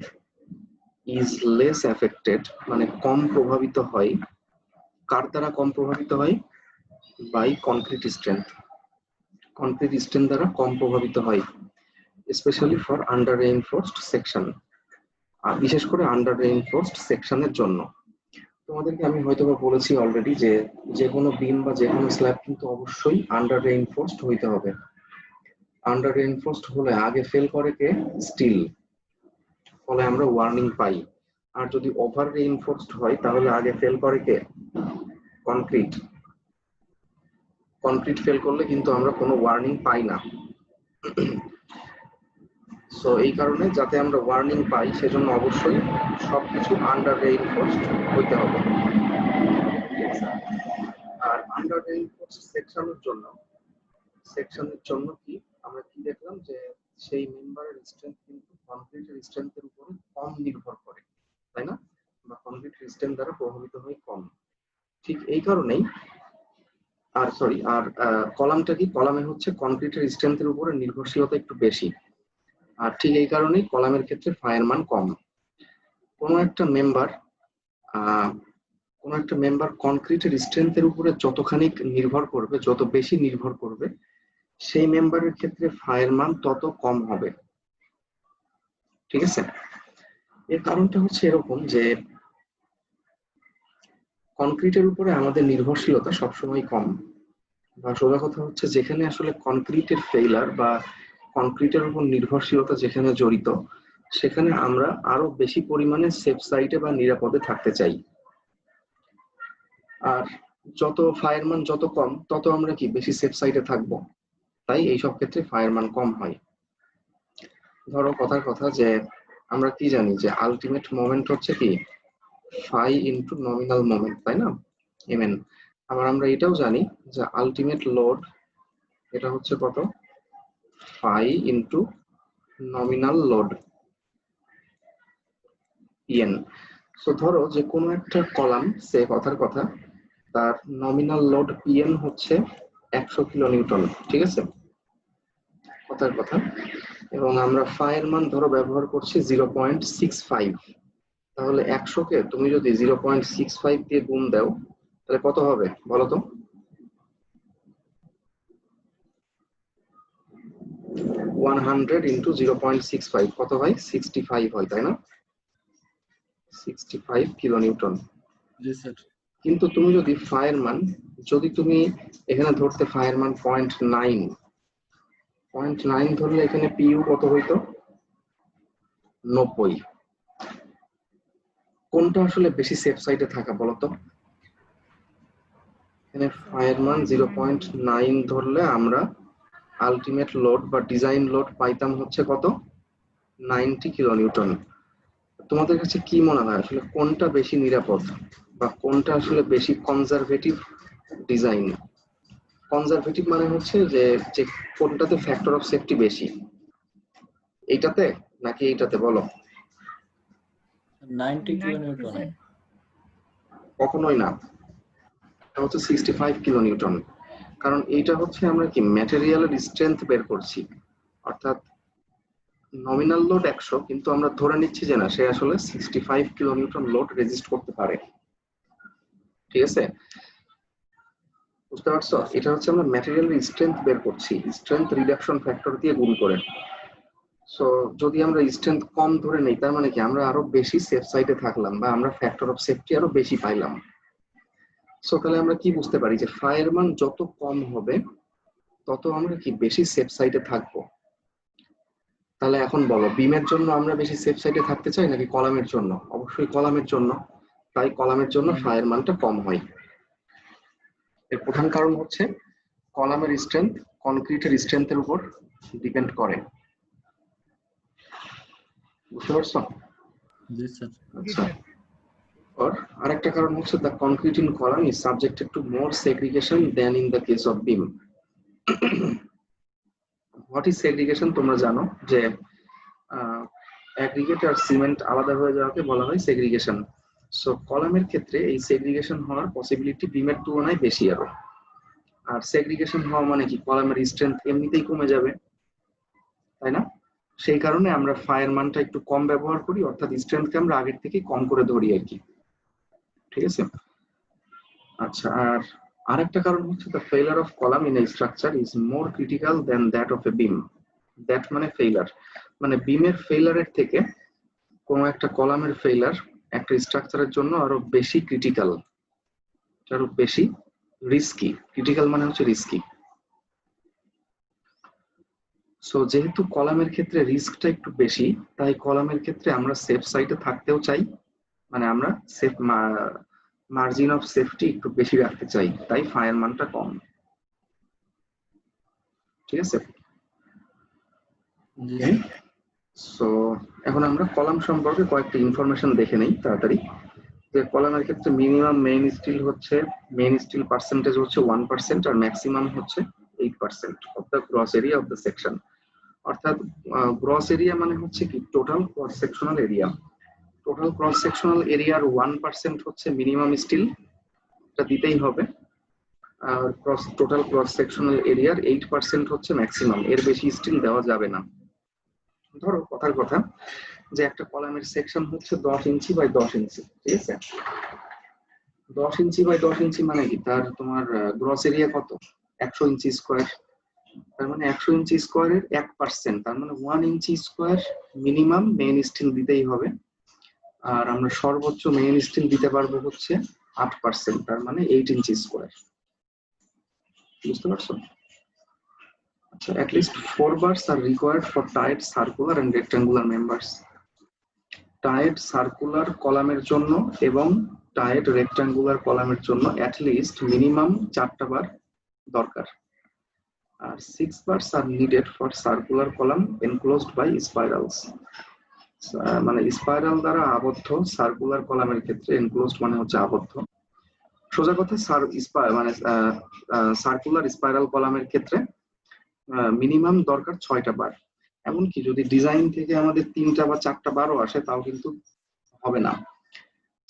ইজ লেস এফেক্টেড, মানে কম প্রভাবিত হয়। কার দ্বারা কম প্রভাবিত হয়? By concrete strength. Concrete strength দ্বারা কম প্রভাবিত হয়, specially for under reinforced section, আর বিশেষ করে আন্ডার রেইনফোর্সড সেকশনের জন্য। তোমাদেরকে আমি হয়তো বলেছি অলরেডি যে যে কোনো বিম বা যে কোনো স্ল্যাব কিন্তু অবশ্যই আন্ডার রেইনফোর্সড হইতে হবে। আন্ডার রেইনফোর্সড হলে আগে ফেল করে কে? স্টিল, ফলে আমরা ওয়ার্নিং পাই। আর যদি ওভার রেইনফোর্সড হয় তাহলে আগে ফেল করে কে? কনক্রিট। কনক্রিট ফেল করলে কিন্তু আমরা কোনো ওয়ার্নিং পাই না। সো এই কারণে যাতে আমরা ওয়ার্নিং পাই সেজন্য অবশ্যই সবকিছু আন্ডার রেইনফোর্সড হইতে হবে। আর আন্ডার রেইনফোর্সড সেকশনের জন্য কি আমরা কি দেখলাম, যে সেই মেম্বারের স্ট্রেংথ কিন্তু কনক্রিটের স্ট্রেংথের উপরে কম নির্ভর করে, তাই না? বা কনক্রিট স্ট্রেংথ দ্বারা প্রভাবিত হয় কম। ঠিক এই কারণেই কলামটা কি, কলামে হচ্ছে কনক্রিটের স্ট্রেংথের উপরে নির্ভরশীলতা একটু বেশি। আর ঠিক এই কারণেই কলামের ক্ষেত্রে ফাইয়ের মান কম। কোনো একটা মেম্বার কনক্রিটের স্ট্রেংথের উপরে যতখানি নির্ভর করবে, যত বেশি নির্ভর করবে, সেই মেম্বারের ক্ষেত্রে ফাইয়ের মান তত কম হবে, ঠিক আছে? এর কারণটা হচ্ছে এরকম যে কনক্রিটের উপরে আমাদের নির্ভরশীলতা সবসময় কম, বা সোজা কথা হচ্ছে যেখানে আসলে কনক্রিটের ফেইলার বা কনক্রিটের উপর নির্ভরশীলতা যেখানে জড়িত, সেখানে আমরা আরো বেশি পরিমাণে সেফ সাইডে বা নিরাপদে থাকতে চাই। আর যত ফায়ার মান যত কম, তত আমরা কি বেশি সেফ সাইডে থাকবো, তাই এইসব ক্ষেত্রে ফায়ার মান কম হয়। ধরো কথার কথা যে আমরা কি জানি যে আলটিমেট মোমেন্ট হচ্ছে কি ফাই ইনটু নমিনাল মোমেন্ট, তাই না? এমএন। আবার আমরা এটাও জানি যে আলটিমেট লোড এটা হচ্ছে কত? Phi into nominal load PN. So ধরো যে কোনো একটা কলাম, সে কথার কথা, তার নমিনাল লোড পিএন হচ্ছে 100 কিলোনিউটন, ঠিক আছে, কথার কথা। এবং আমরা ফায়ের মান ধরো ব্যবহার করছি 0.65, তাহলে 100-কে তুমি যদি 0.65 দিয়ে গুণ দাও তাহলে কত হবে বলো তো? 100 ইন্টু 0.65 কত হয়? 65 হয়, তাই না? 65 কিলোনিউটন। জি স্যার। কিন্তু তুমি যদি ফায়ের মান, যদি তুমি এখানে ধরতে ফায়ের মান 0.9 ধরলে এখানে পিইউ কত হইতো? 90। কোনটা আসলে বেশি সেফ সাইডে থাকা বলতো? এখানে ফায়ের মান 0.9 ধরলে আমরা আলটিমেট লোড বা ডিজাইন লোড পাইতাম হচ্ছে কত? 90 কিলোনিউটন। তোমাদের কাছে কি মনে হয় আসলে কোনটা বেশি নিরাপদ বা কোনটা আসলে বেশি কনজারভেটিভ ডিজাইন? কনজারভেটিভ মানে হচ্ছে যে যে কোনটাতে ফ্যাক্টর অফ সেফটি বেশি, এইটাতে নাকি এইটাতে বলো? 90 কিলোনিউটন। কখনোই না, এটা হচ্ছে 65 কিলোনিউটন। কারণ এইটা হচ্ছে আমরা কি ম্যাটেরিয়ালের স্ট্রেংথ বের করছি, অর্থাৎ নমিনাল লোড 100 কিন্তু আমরা ধরে নিচ্ছি যে না সে আসলে 65 কিলোনিউটন লোড রেজিস্ট করতে পারে, ঠিক আছে? বুঝতে পারছো? এটা হচ্ছে আমরা ম্যাটেরিয়ালের স্ট্রেংথ বের করছি স্ট্রেংথ রিডাকশন ফ্যাক্টর দিয়ে গুণ করে। সো যদি আমরা স্ট্রেংথ কম ধরে নেই তার মানে কি আমরা আরো বেশি সেফ সাইডে থাকলাম বা আমরা ফ্যাক্টর অফ সেফটি আরো বেশি পাইলাম। সো তাহলে আমরা কি বুঝতে পারি যে ফায়ের মান যত কম হবে তত আমরা কি বেশি সেফ সাইডে থাকবো। তাহলে এখন বলো বিমের জন্য আমরা বেশি সেফ সাইডে থাকতে চাই নাকি কলামের জন্য? অবশ্যই কলামের জন্য। তাই কলামের জন্য ফায়ের মানটা কম হয়। এর প্রধান কারণ হচ্ছে কলামের স্ট্রেংথ কনক্রিটের স্ট্রেংথের উপর ডিপেন্ড করে। বুঝতে পারছো? জি স্যার। আচ্ছা, আর আরেকটা কারণ হচ্ছে the concrete in column is subjected to more segregation than in the case of beam. What is segregation? তোমরা জানো যে অ্যাগ্রিগেট আর সিমেন্ট আলাদা হয়ে যাওয়াকে বলা হয় সেগ্রিগেশন। সো কলামের ক্ষেত্রে এই সেগ্রিগেশন হওয়ার পসিবিলিটি বিমের তুলনায় বেশি আরো। আর সেগ্রিগেশন হওয়া মানে কি কলামের স্ট্রেংথ এমনিতেই কমে যাবে, তাই না? সেই কারণে আমরা ফায়ের মানটা একটু কম ব্যবহার করি, অর্থাৎ স্ট্রেংথকে আমরা আগের থেকে কম করে ধরি আর কি, ঠিক আছে? আচ্ছা, আর আরেকটা কারণ হচ্ছে the failure of column in a structure is more critical than that of a beam. That মানে ফেইলার, মানে বিমের ফেইলারের থেকে কোনো একটা কলামের ফেইলার একটা স্ট্রাকচারের জন্য আরো বেশি ক্রিটিক্যাল, আরো বেশি রিস্কি। ক্রিটিক্যাল মানে হচ্ছে রিস্কি। সো যেহেতু কলামের ক্ষেত্রে রিস্কটা একটু বেশি তাই কলামের ক্ষেত্রে আমরা সেফ সাইডে থাকতেও চাই, মানে আমরা সেফ মার্জিন অফ সেফটি একটু বেশি রাখতে চাই, তাই ফায়ার মানটা কম, ঠিক আছে? সো এখন আমরা কলাম সম্পর্কে কয়েকটা ইনফরমেশন দেখে নেই তাড়াতাড়ি। যে কলামের ক্ষেত্রে মিনিমাম মেইন স্টিল পার্সেন্টেজ হচ্ছে 1% আর ম্যাক্সিমাম হচ্ছে 8% of the gross area of the section. অর্থাৎ গ্রস এরিয়া মানে হচ্ছে কি total cross sectional area. Total cross sectional এরিয়ার 1% হচ্ছে মিনিমাম স্টিল, এটা দিতেই হবে। আর টোটাল ক্রস সেকশনাল এরিয়ার 8% হচ্ছে ম্যাক্সিমাম, এর বেশি স্টিল দেওয়া যাবে না। ধরো কথার কথা যে একটা কলামের সেকশন হচ্ছে 10 ইঞ্চি বাই 10 ইঞ্চি, ঠিক আছে? 10 ইঞ্চি বাই 10 ইঞ্চি মানে কি তার তোমার গ্রস এরিয়া কত? 100 ইঞ্চি স্কোয়ার। তার মানে 100 ইঞ্চি স্কোয়ারের 1%, তার মানে 1 ইঞ্চি স্কোয়ার মিনিমাম মেইন স্টিল দিতেই হবে। আর আমরা সর্বোচ্চ মেইন স্টিল দিতে পারবো হচ্ছে 8%, তার মানে 8 ইঞ্চি স্কোয়ার। বুঝতে পারছো? আচ্ছা, at least 4 bars are required for tied circular and rectangular members. Tied circular কলামের জন্য এবং টাইড রেক্টাঙ্গুলার কলামের জন্য at least মিনিমাম 4টা বার দরকার। আর 6 bars are needed for circular column enclosed by spirals. মানে স্পাইরাল দ্বারা আবদ্ধ সার্কুলার কলামের ক্ষেত্রে, এনক্লোজড মানে হচ্ছে আবদ্ধ। সোজা কথা মানে সার্কুলার স্পাইরাল কলামের ক্ষেত্রে মিনিমাম দরকার 6টা বার। এমনকি যদি ডিজাইন থেকে আমাদের 3টা বা 4টা বারও আসে তাও কিন্তু হবে না,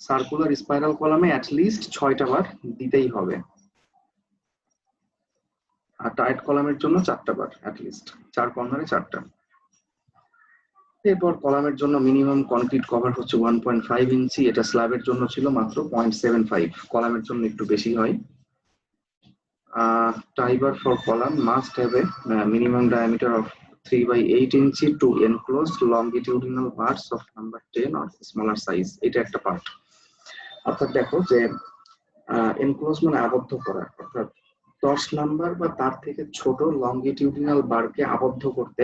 সার্কুলার স্পাইরাল কলামে অ্যাটলিস্ট 6টা বার দিতেই হবে। আর টাইট কলামের জন্য 4টা বার অ্যাটলিস্ট, 4 কর্নারে 4টা। এরপর কলামের জন্য মিনিমাম কনক্রিট কভার হচ্ছে 1.5 ইঞ্চি, এটা স্ল্যাবের জন্য ছিল মাত্র 0.75, কলামের জন্য একটু বেশি হয়। Tie bar for column must have a minimum diameter of 3/8 inch to enclose longitudinal bars of number 10 or smaller size. এটা একটা পার্ট। অর্থাৎ দেখো যে এনক্লোজ মানে আবদ্ধ করা, অর্থাৎ 10 নাম্বার বা তার থেকে ছোট লংগিটিউডিনাল বারকে আবদ্ধ করতে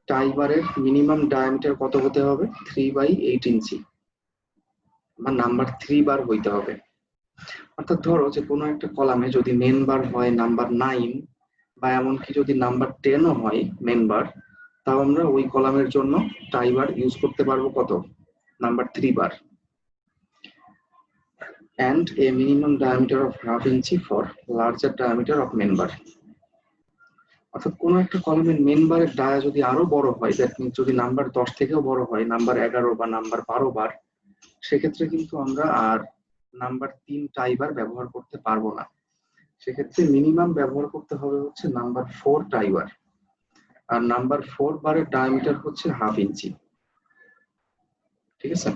টাই বারের মিনিমাম ডায়ামিটার কত হতে হবে? 3/8 ইঞ্চি বা নাম্বার 3 বার হইতে হবে। অর্থাৎ ধরো যে কোনো একটা কলামে যদি মেন বার হয় নাম্বার 9 বা এমনকি যদি নাম্বার 10ও হয় মেন বার, তাও আমরা ওই কলামের জন্য টাই বার ইউজ করতে পারবো কত? Number 3 bar. And a minimum diameter of ½ inch for larger diameter of main bar. অর্থাৎ কোনো একটা কলামের মেন বারের ডায়া যদি আরো বড় হয়, দ্যাট মিন্স যদি নাম্বার 10 থেকেও বড় হয়, নাম্বার 11 বা নাম্বার 12 বার, সেক্ষেত্রে কিন্তু আমরা আর নাম্বার 3 টাই বার ব্যবহার করতে পারবো না। সেক্ষেত্রে মিনিমাম ব্যবহার করতে হবে হচ্ছে নাম্বার 4 টাই বার। আর নাম্বার 4 বারের ডায়ামিটার হচ্ছে ½ ইঞ্চি। ঠিক আছে?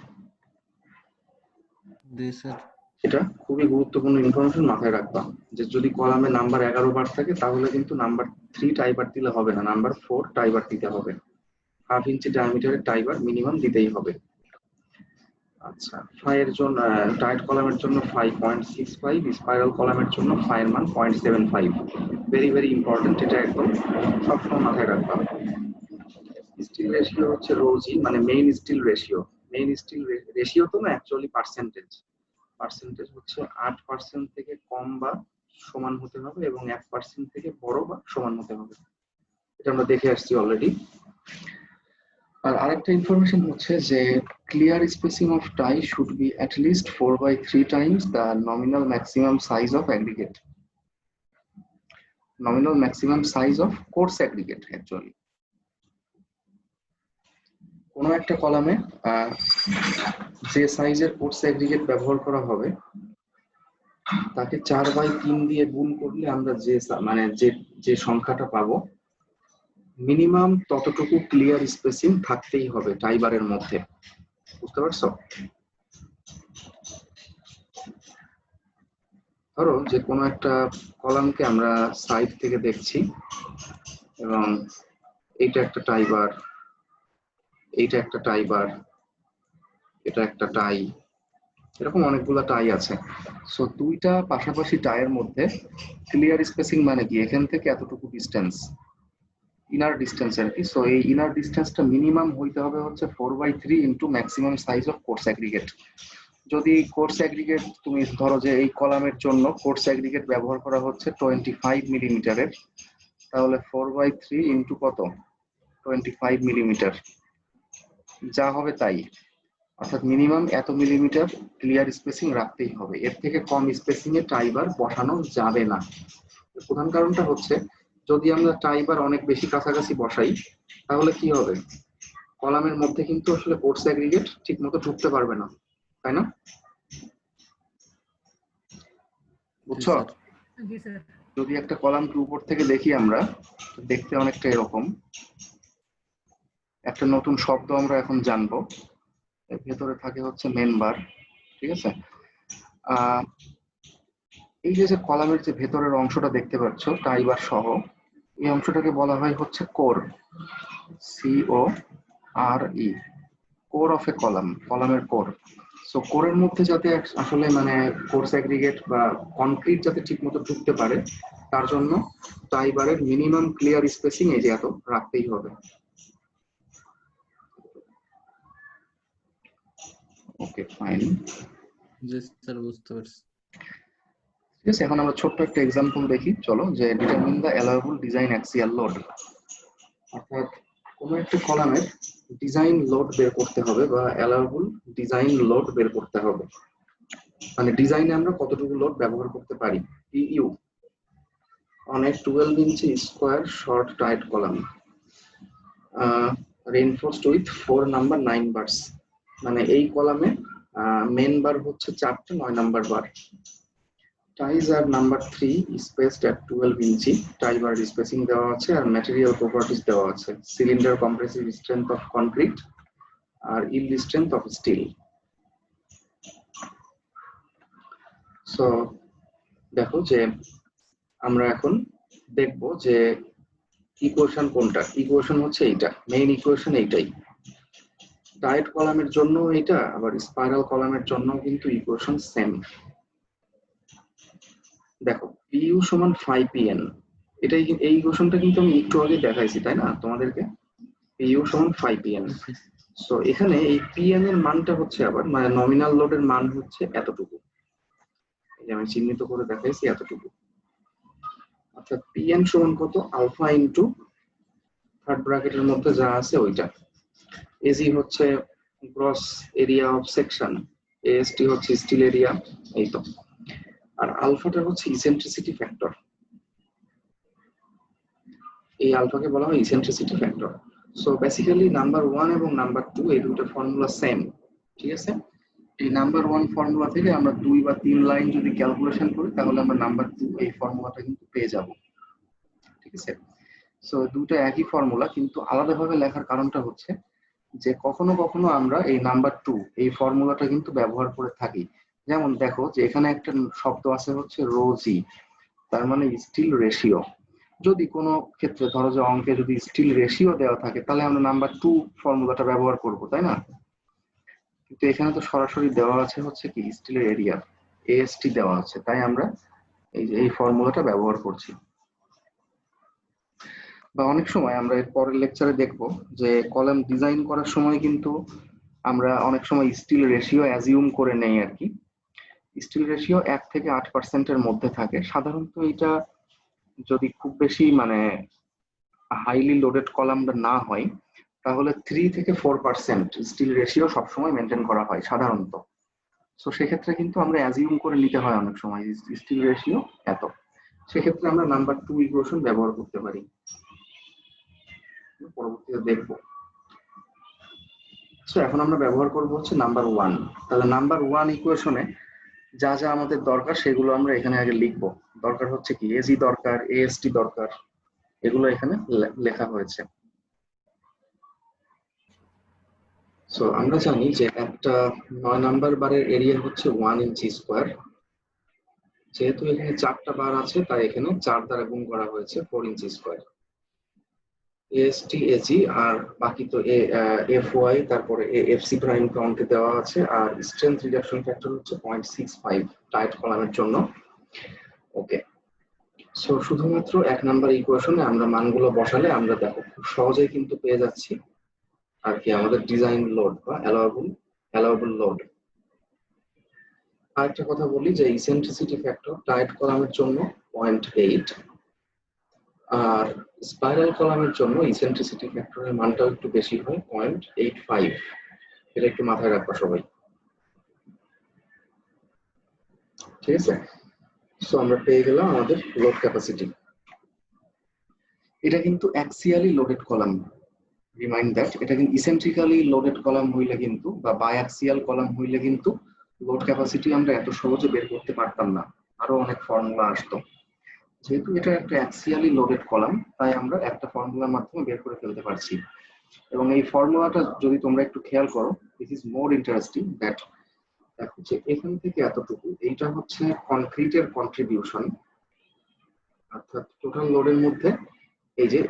জি স্যার। এটা খুবই গুরুত্বপূর্ণ ইনফরমেশন, মাথায় রাখবা যে যদি কলামে নাম্বার 11 বার থাকে তাহলে কিন্তু নাম্বার 3 টাই বার দিলে হবে না, নাম্বার 4 টাই বার দিতে হবে। ½ ইঞ্চি ডায়ামিটারের টাই বার মিনিমাম দিতেই হবে। আচ্ছা, ফাইয়ের জন্য টাইট কলামের জন্য 5.65, স্পাইরাল কলামের জন্য ফাইয়ের মান 0.75। ভেরি ভেরি ইম্পর্টেন্ট, এটা একদম সবসময় মাথায় রাখবা। স্টিল রেশিও হচ্ছে রোজি, মানে main steel ratio. Main steel ratio তো না, অ্যাকচুয়ালি পার্সেন্টেজ হচ্ছে 8% থেকে কম বা সমান হতে হবে এবং 1% থেকে বড় বা সমান হতে হবে। এটা আমরা দেখে আসছি অলরেডি। আর আরেকটা ইনফরমেশন হচ্ছে যে clear spacing of tie should be at least 4/3 times the nominal maximum size of aggregate. Nominal maximum size of course aggregate. Actually কোনো একটা কলামে যে সাইজের কোর্স অ্যাগ্রিগেট ব্যবহার করা হবে তাকে 4/3 দিয়ে গুণ করলে আমরা যে মানে যে সংখ্যাটা পাবো, মিনিমাম ততটুকু ক্লিয়ার স্পেসিং থাকতেই হবে টাইবারের মধ্যে। বুঝতে পারছো? ধরো যে কোনো একটা কলামকে আমরা সাইড থেকে দেখছি এবং এইটা একটা টাইবার, এইটা একটা টাইবার, এটা একটা টাই, এরকম অনেকগুলো টাই আছে। সো দুইটা পাশাপাশি টাইয়ের মধ্যে ক্লিয়ার স্পেসিং মানে কি? এখান থেকে এতটুকু ডিস্টেন্স, ইনার ডিস্টেন্স আর কি। সো এই ইনার ডিস্টেন্সটা মিনিমাম হইতে হবে হচ্ছে 4/3 into maximum size of course aggregate. যদি কোর্স অ্যাগ্রিগেট তুমি ধরো যে এই কলামের জন্য কোর্স অ্যাগ্রিগেট ব্যবহার করা হচ্ছে 25 মিলিমিটারের, তাহলে 4/3 ইন্টু কত? 25 মিলিমিটার, যা হবে তাই। অর্থাৎ মিনিমাম এত মিলিমিটার ক্লিয়ার স্পেসিং রাখতেই হবে, এর থেকে কম স্পেসিং এ টাইবার বসানো যাবে না। প্রধান কারণটা হচ্ছে যদি আমরা টাইবার অনেক বেশি কাছাকাছি বসাই তাহলে কি হবে? কলামের মধ্যে কিন্তু আসলে কোর্স অ্যাগ্রিগেট ঠিক মতো ঢুকতে পারবে না, তাই না? বুঝছো? যদি একটা কলামকে উপর থেকে দেখি আমরা, দেখতে অনেকটা এরকম। একটা নতুন শব্দ আমরা এখন জানবো, এর ভেতরে থাকে হচ্ছে মেন বার। ঠিক আছে? এই যে কলামের যে ভেতরের অংশটা দেখতে পাচ্ছ টাইবার সহ, এই অংশটাকে বলা হয় হচ্ছে core, CORE, core of A column, কলামের কোর। সো কোরের মধ্যে যাতে আসলে মানে কোর্স অ্যাগ্রিগেট বা কনক্রিট যাতে ঠিক মতো ঢুকতে পারে, তার জন্য টাইবারের মিনিমাম ক্লিয়ার স্পেসিং এই যে এত রাখতেই হবে। ওকে, ফাইন। জি স্যার, বুঝতে পারছি। ঠিক আছে, এখন আমরা ছোট্ট একটা এক্সাম্পল দেখি, চলো। যে determine the allowable design axial load. অর্থাৎ কোনো একটা কলামের ডিজাইন লোড বের করতে হবে বা অ্যালাউয়েবল ডিজাইন লোড বের করতে হবে, মানে ডিজাইনে আমরা কতটুকু লোড ব্যবহার করতে পারি। PU on a 12 inch square short tight column reinforced with 4 number 9 bars, মানে এই কলামে মেন বার হচ্ছে 4টে 9 number bar. ties are number 3 spaced at 12 inch tie bar spacing দেওয়া আছে আর ম্যাটেরিয়াল প্রপার্টিজ দেওয়া আছে cylinder compressive strength of concrete আর yield strength of steel. So দেখো যে আমরা এখন দেখব যে ইকুয়েশন কোনটা। ইকুয়েশন হচ্ছে এইটা, মেইন ইকুয়েশন এইটাই। টাইট কলামের জন্য এইটা, আবার স্পাইরাল কলামের জন্য কিন্তু ইকুয়েশন সেম। দেখো PU সমান 5PN, এটাই এই ইকুয়েশনটা কিন্তু আমি একটু আগে দেখাইছি তাই না তোমাদেরকে, PU সমান 5PN। সো এখানে এই PN এর মানটা হচ্ছে আবার মানে নমিনাল লোডের মান হচ্ছে এতটুকু, এই যে আমি চিহ্নিত করে দেখাইছি এতটুকু। অর্থাৎ PN সমান কত, আলফা ইনটু থার্ড ব্র্যাকেটের মধ্যে যা আছে ওইটা। এজি হচ্ছে gross area of section, AST হচ্ছে স্টিল এরিয়া, এই তো। আর আলফাটা হচ্ছে ইসেন্ট্রিসিটি ফ্যাক্টর, এই আলফাকে বলা হয় eccentricity factor. So basically number 1 এবং নাম্বার 2 এই দুটো ফর্মুলা সেম, ঠিক আছে। এই নাম্বার 1 ফর্মুলা থেকে আমরা 2 বা 3 লাইন যদি ক্যালকুলেশন করি তাহলে আমরা নাম্বার 2 এই ফর্মুলাটা কিন্তু পেয়ে যাব, ঠিক আছে। সো দুটো একই ফর্মুলা কিন্তু আলাদাভাবে লেখার কারণটা হচ্ছে যে কখনো কখনো আমরা এই নাম্বার 2 এই ফর্মুলাটা কিন্তু ব্যবহার করে থাকি। যেমন দেখো যে এখানে একটা শব্দ আছে হচ্ছে রোজি, তার মানে স্টিল রেশিও। যদি কোনো ক্ষেত্রে ধরো যে অঙ্কে যদি স্টিল রেশিও দেওয়া থাকে তাহলে আমরা নাম্বার 2 ফর্মুলাটা ব্যবহার করব, তাই না। কিন্তু এখানে তো সরাসরি দেওয়া আছে হচ্ছে কি স্টিলের এরিয়া, AST দেওয়া আছে, তাই আমরা এই যে এই ফর্মুলাটা ব্যবহার করছি। বা অনেক সময় আমরা এর পরের লেকচারে দেখব যে কলাম ডিজাইন করার সময় কিন্তু আমরা অনেক সময় স্টিল রেশিও অ্যাজিউম করে নেই আর কি। স্টিল রেশিও 1 থেকে 8% এর মধ্যে থাকে সাধারণত। এটা যদি খুব বেশি মানে হাইলি লোডেড কলাম না হয় তাহলে 3 থেকে 4% স্টিল রেশিও সবসময় মেনটেন করা হয় সাধারণত। সো সেক্ষেত্রে কিন্তু আমরা অ্যাজিউম করে নিতে হয় অনেক সময় স্টিল রেশিও এত, সেক্ষেত্রে আমরা নাম্বার 2 ইকুয়েশন ব্যবহার করতে পারি, পরবর্তীতে দেখবো। সো এখন আমরা ব্যবহার করব হচ্ছে নাম্বার 1। তাহলে নাম্বার 1 ইকুয়েশনে যা যা আমাদের দরকার সেগুলো আমরা এখানে আগে লিখবো। দরকার হচ্ছে কি এজি দরকার, AST দরকার, এগুলো এখানে লেখা হয়েছে। সো আমরা জানি যে একটা 9 নাম্বার বারের এরিয়া হচ্ছে 1 ইঞ্চি স্কোয়ার। যেহেতু এখানে 4টা বার আছে তাই এখানে 4 দ্বারা গুণ করা হয়েছে 4 ইঞ্চি স্কোয়ার। AST AG আর বাকি তো FY তারপরে FC প্রাইম কাউন্টে দেওয়া আছে, আর স্ট্রেংথ রিডাকশন ফ্যাক্টর হচ্ছে 0.65 টাইট কলামের জন্য। ওকে, সো শুধুমাত্র 1 নাম্বার ইকুয়েশনে আমরা মানগুলো বসালে আমরা দেখো খুব সহজেই কিন্তু পেয়ে যাচ্ছি আর কি আমাদের ডিজাইন লোড বা অ্যালাউবল লোড। আরেকটা কথা বলি যে ইসেন্ট্রিসিটি ফ্যাক্টর টাইট কলামের জন্য 0.8 আর স্পাইরাল কলামের জন্য ইসেন্ট্রিসিটি ফ্যাক্টরের মানটাও একটু বেশি হয় 0.85। এটা একটু মাথায় রাখবা সবাই, ঠিক আছে। সো আমরা পেয়ে গেলাম আমাদের লোড ক্যাপাসিটি। এটা কিন্তু অ্যাক্সিয়ালি লোডেড কলাম, রিমাইন্ড দ্যাট এটা কিন্তু ইসেন্ট্রিক্যালি লোডেড কলাম হইলে কিন্তু বা বায়াক্সিয়াল কলাম হইলে কিন্তু লোড ক্যাপাসিটি আমরা এত সহজে বের করতে পারতাম না, আরো অনেক ফর্মুলা আসতো। যেহেতু এটা একটা অ্যাক্সিয়ালি লোডেড কলাম তাই আমরা একটা ফর্মুলার মাধ্যমে বের করে ফেলতে পারছি। এবং এই ফর্মুলাটা যদি তোমরা একটু খেয়াল করো, this is more interesting that দেখো যে এখান থেকে এতটুকু এইটা হচ্ছে কনক্রিটের কন্ট্রিবিউশন, অর্থাৎ টোটাল লোডের মধ্যে এই যে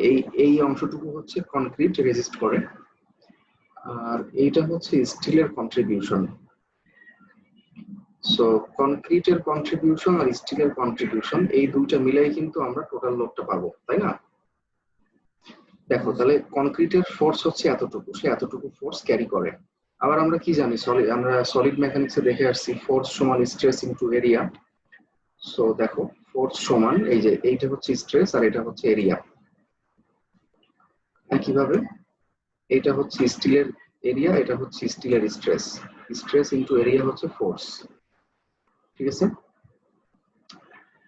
এই অংশটুকু হচ্ছে কনক্রিট রেজিস্ট করে, আর এইটা হচ্ছে স্টিলের কন্ট্রিবিউশন। সো কনক্রিটের কন্ট্রিবিউশন আর স্টিলের কন্ট্রিবিউশন এই দুইটা মিলাই কিন্তু আমরা টোটাল লোডটা পাবো, তাই না। দেখো তাহলে কনক্রিটের ফোর্স হচ্ছে এতটুকু, সে এতটুকু ফোর্স ক্যারি করে। আবার আমরা কি জানি আমরা সলিড মেকানিক্সে দেখে আসছি ফোর্স সমান স্ট্রেস ইনটু এরিয়া। সো দেখো ফোর্স সমান এই যে এইটা হচ্ছে স্ট্রেস আর এটা হচ্ছে এরিয়া। একইভাবে এটা হচ্ছে স্টিলের এরিয়া, এটা হচ্ছে স্টিলের স্ট্রেস, স্ট্রেস ইনটু এরিয়া হচ্ছে ফোর্স, ঠিক আছে।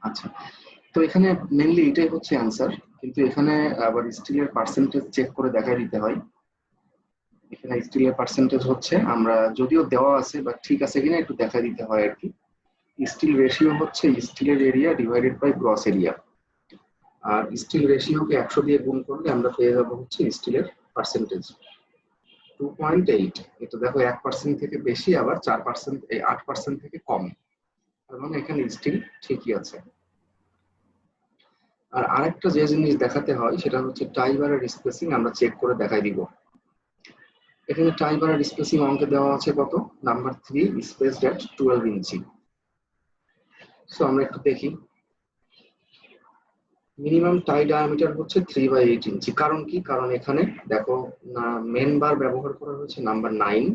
আচ্ছা, তো এখানে মেইনলি এটাই হচ্ছে অ্যান্সার, কিন্তু এখানে আবার স্টিলের পার্সেন্টেজ চেক করে দেখাই দিতে হয়। এখানে স্টিলের পার্সেন্টেজ হচ্ছে আমরা যদিও দেওয়া আছে বা ঠিক আছে কিনা একটু দেখাই দিতে হয় আর কি। স্টিল রেশিও হচ্ছে স্টিলের area divided by gross area, আর স্টিল রেশিওকে 100 দিয়ে গুণ করলে আমরা পেয়ে যাবো হচ্ছে স্টিলের পার্সেন্টেজ 2.8। এটা দেখো 1% থেকে বেশি, আবার 4%, 8% থেকে কম, তার মানে এখানে স্টিল ঠিকই আছে। আর আরেকটা যে জিনিস দেখাতে হয় সেটা হচ্ছে টাই বারের স্পেসিং আমরা চেক করে দেখাই দিব। এখানে টাই বারের স্পেসিং অঙ্কে দেওয়া আছে কত, নাম্বার 3 স্পেসড এট 12 ইঞ্চি। সো আমরা একটু দেখি, মিনিমাম টাই ডায়ামিটার হচ্ছে 3/8 ইঞ্চি। কারণ কি, কারণ এখানে দেখো না মেন বার ব্যবহার করা হয়েছে নাম্বার 9,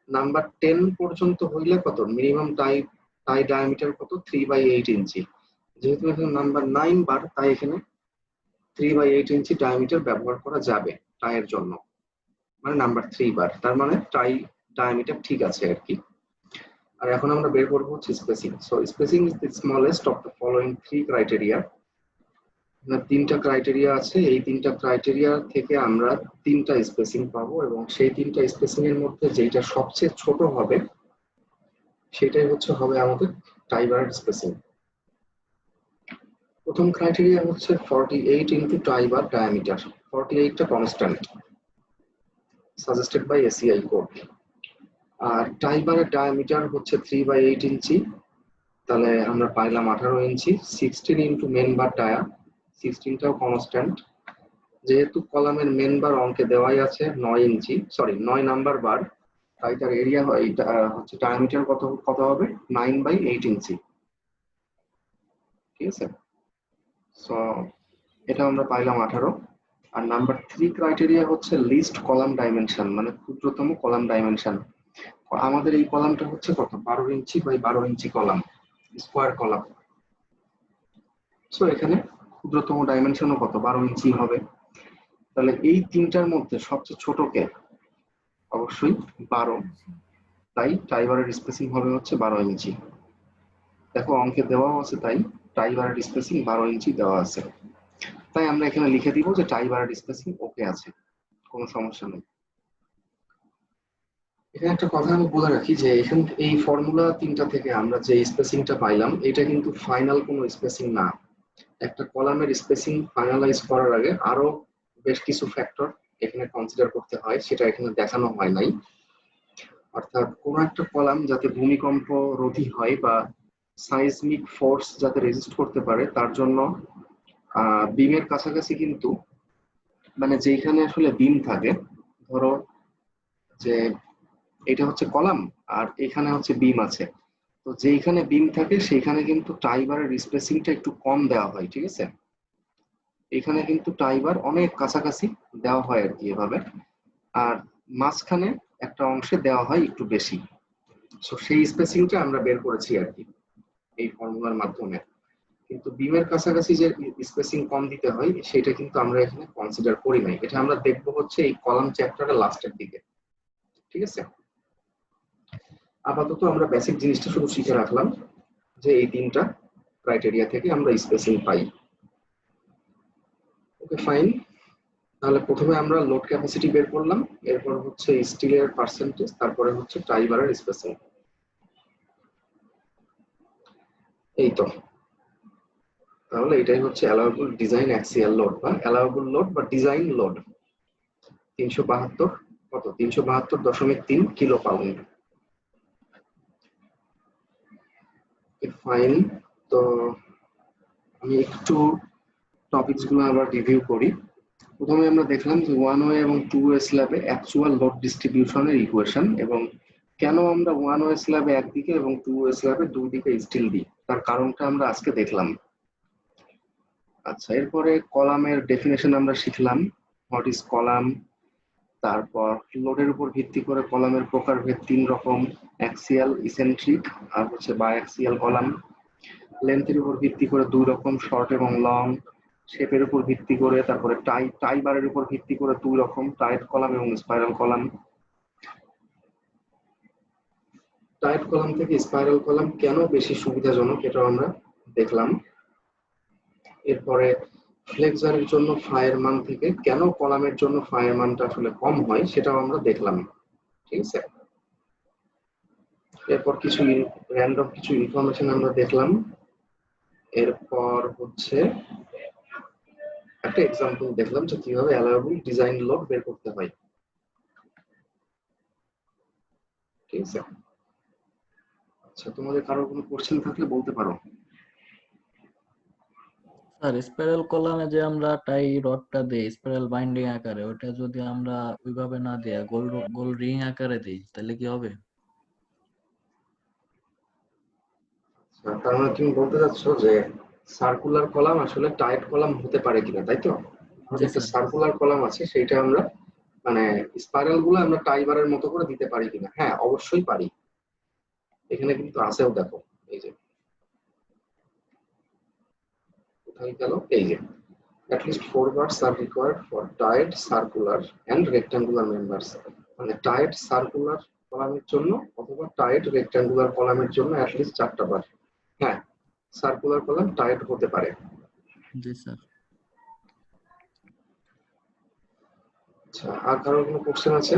নাম্বার 10 পর্যন্ত হইলে কত মিনিমাম টাই ডায়ামিটার কত 3/8 ইঞ্চি। যেহেতু এখানে নাম্বার 9 বার, তাই এখানে 3/8 ইঞ্চি ডায়ামিটার ব্যবহার করা যাবে টাইয়ের জন্য, মানে নাম্বার 3 বার, তার মানে টাই ডায়ামিটার ঠিক আছে আর কি। আর এখন আমরা বের করবো হচ্ছে spacing. So spacing is the smallest of the following 3 criteria. তিনটা ক্রাইটেরিয়া আছে, এই তিনটা ক্রাইটেরিয়া থেকে আমরা তিনটা স্পেসিং পাবো, এবং সেই তিনটা স্পেসিং এর মধ্যে যেটা সবচেয়ে ছোট হবে সেটাই হবে আমাদের টাই বারের স্পেসিং। প্রথম ক্রাইটেরিয়া হচ্ছে 48 ইন্টু টাই বার ডায়ামিটার। 48টা constant suggested by ACI code. আর টাই বারের ডায়ামিটার হচ্ছে 3/8 ইঞ্চি, তাহলে আমরা পাইলাম 18 inch. 16 into main bar dia, 16টাও কনস্ট্যান্ট। যেহেতু কলামের মেন বার অঙ্কে দেওয়াই আছে 9 ইঞ্চি, সরি 9 নাম্বার বার, তাই তার এরিয়া হচ্ছে ডায়ামিটার কত কত হবে 9/8 ইঞ্চি। ঠিক আছে, সো এটা আমরা পাইলাম 18। আর নাম্বার 3 ক্রাইটেরিয়া হচ্ছে লিস্ট কলাম ডাইমেনশন, মানে ক্ষুদ্রতম কলাম ডাইমেনশন। আমাদের এই কলামটা হচ্ছে কত 12 inch by 12 inch column, square column. So এখানে ক্ষুদ্রতম ডাইমেনশনও কত 12 ইঞ্চি হবে। তাহলে এই তিনটার মধ্যে সবচেয়ে ছোটকে অবশ্যই 12, তাই টাই বারের স্পেসিং হবে হচ্ছে 12 ইঞ্চি। দেখো অঙ্কে দেওয়াও আছে, তাই টাই বারের স্পেসিং 12 ইঞ্চি দেওয়া আছে, তাই আমরা এখানে লিখে দিব যে টাই বারের স্পেসিং ওকে আছে, কোনো সমস্যা নেই। এখানে একটা কথা আমি বলে রাখি যে এখান এই ফর্মুলা তিনটা থেকে আমরা যে স্পেসিংটা পাইলাম এটা কিন্তু ফাইনাল কোনো স্পেসিং না। একটা কলামের স্পেসিং ফাইনালাইজ করার আগে আরো বেশ কিছু ফ্যাক্টর এখানে কনসিডার করতে হয়, সেটা এখানে দেখানো হয় নাই। অর্থাৎ কোন একটা কলাম যাতে ভূমিকম্প রোধী হয় বা সাইজমিক ফোর্স যাতে রেজিস্ট করতে পারে, তার জন্য বিমের কাছাকাছি কিন্তু, মানে যেখানে আসলে বিম থাকে, ধরো যে এটা হচ্ছে কলাম আর এখানে হচ্ছে বিম আছে, তো যেখানে বিম থাকে সেইখানে কিন্তু টাই বারের স্পেসিংটা একটু কম দেওয়া হয়। ঠিক আছে, এখানে কিন্তু টাই বার অনেক কাছাকাছি দেওয়া হয় আর কি এভাবে, আর মাঝখানে একটা অংশে দেওয়া হয় একটু বেশি। সো সেই স্পেসিংটা আমরা বের করেছি আর কি এই ফর্মুলার মাধ্যমে। কিন্তু বিমের কাছাকাছি যে স্পেসিং কম দিতে হয় সেটা কিন্তু আমরা এখানে কনসিডার করি নাই। এটা আমরা দেখবো হচ্ছে এই কলাম চ্যাপ্টারের লাস্টের দিকে। ঠিক আছে, আপাতত আমরা বেসিক জিনিসটা শুধু শিখে রাখলাম যে এই তিনটা ক্রাইটেরিয়া থেকে আমরা স্পেসিং পাই। ওকে ফাইন, তাহলে প্রথমে আমরা লোড ক্যাপাসিটি বের করলাম, এরপর হচ্ছে স্টিলের পার্সেন্টেজ, তারপরে হচ্ছে টাই বারের স্পেসিং। এই তো, তাহলে এটাই হচ্ছে অ্যালাউয়েবল ডিজাইন অ্যাক্সিয়াল লোড বা অ্যালাউয়েবল লোড বা ডিজাইন লোড 372 কত 372.3 কিলো পাউন্ড। ফাইন, তো আমি একটু টপিকস গুলো আবার রিভিউ করি। প্রথমে আমরা দেখলাম যে 1 ওয়ে এবং 2 ওয়ে স্ল্যাবে অ্যাকচুয়াল লোড ডিস্ট্রিবিউশনের ইকুয়েশন, এবং কেন আমরা 1 ওয়ে স্ল্যাবে একদিকে এবং 2 ওয়ে স্ল্যাবে দুই দিকে স্টিল দিই তার কারণটা আমরা আজকে দেখলাম। আচ্ছা, এরপরে কলামের ডেফিনেশন আমরা শিখলাম, হোয়াট ইজ কলাম। তারপর লোডের উপর ভিত্তি করে কলামের প্রকারভেদ 3 রকম, অ্যাক্সিয়াল, ইসেন্ট্রিক আর হচ্ছে বায়াক্সিয়াল কলাম। লেন্থের উপর ভিত্তি করে 2 রকম, শর্ট এবং লং। শেপের উপর ভিত্তি করে, তারপরে টাই বারের উপর ভিত্তি করে 2 রকম, টাইট কলাম এবং স্পাইরাল কলাম। টাইট কলাম থেকে স্পাইরাল কলাম কেন বেশি সুবিধাজনক এটাও আমরা দেখলাম। এরপরে ফ্লেক্সারের জন্য ফায়ের মান থেকে কেন কলামের জন্য ফায়ের মানটা আসলে কম হয় সেটাও আমরা দেখলাম। ঠিক আছে, এরপর কিছু র্যান্ডম কিছু ইনফরমেশন আমরা দেখলাম। এরপর হচ্ছে একটা এক্সাম্পল দেখলাম যে কিভাবে অ্যালাউয়েবল ডিজাইন লোড বের করতে হয়। ঠিক আছে, আচ্ছা তোমাদের কারো কোনো কোশ্চেন থাকলে বলতে পারো। স্যার স্পাইরাল কলামে যে আমরা টাই রডটা দেই স্পাইরাল বাইন্ডিং আকারে, ওটা যদি আমরা ওইভাবে না দিয়ে গোল গোল রিং আকারে দিই তাহলে কি হবে? তার মানে তুমি বলতে চাচ্ছ যে সার্কুলার কলাম আসলে টাইট কলাম হতে পারে কিনা, তাই তো? জি আমাদের একটা স্যার। সার্কুলার কলাম আছে, সেইটা আমরা মানে স্পাইরাল গুলো আমরা টাইবারের মতো করে দিতে পারি কিনা? হ্যাঁ, অবশ্যই পারি। এখানে কিন্তু আছেও, দেখো এই যে কোথায় গেল, এই যে at least 4 bars are required for tied circular and rectangular members। মানে টাইট সার্কুলার কলামের জন্য অথবা টাইট রেক্ট্যাঙ্গুলার কলামের জন্য at least 4টা বার। হ্যাঁ, সার্কুলার কলাম টাইট হতে পারে। জি স্যার। আচ্ছা, আর কারোর কোনো কোশ্চেন আছে?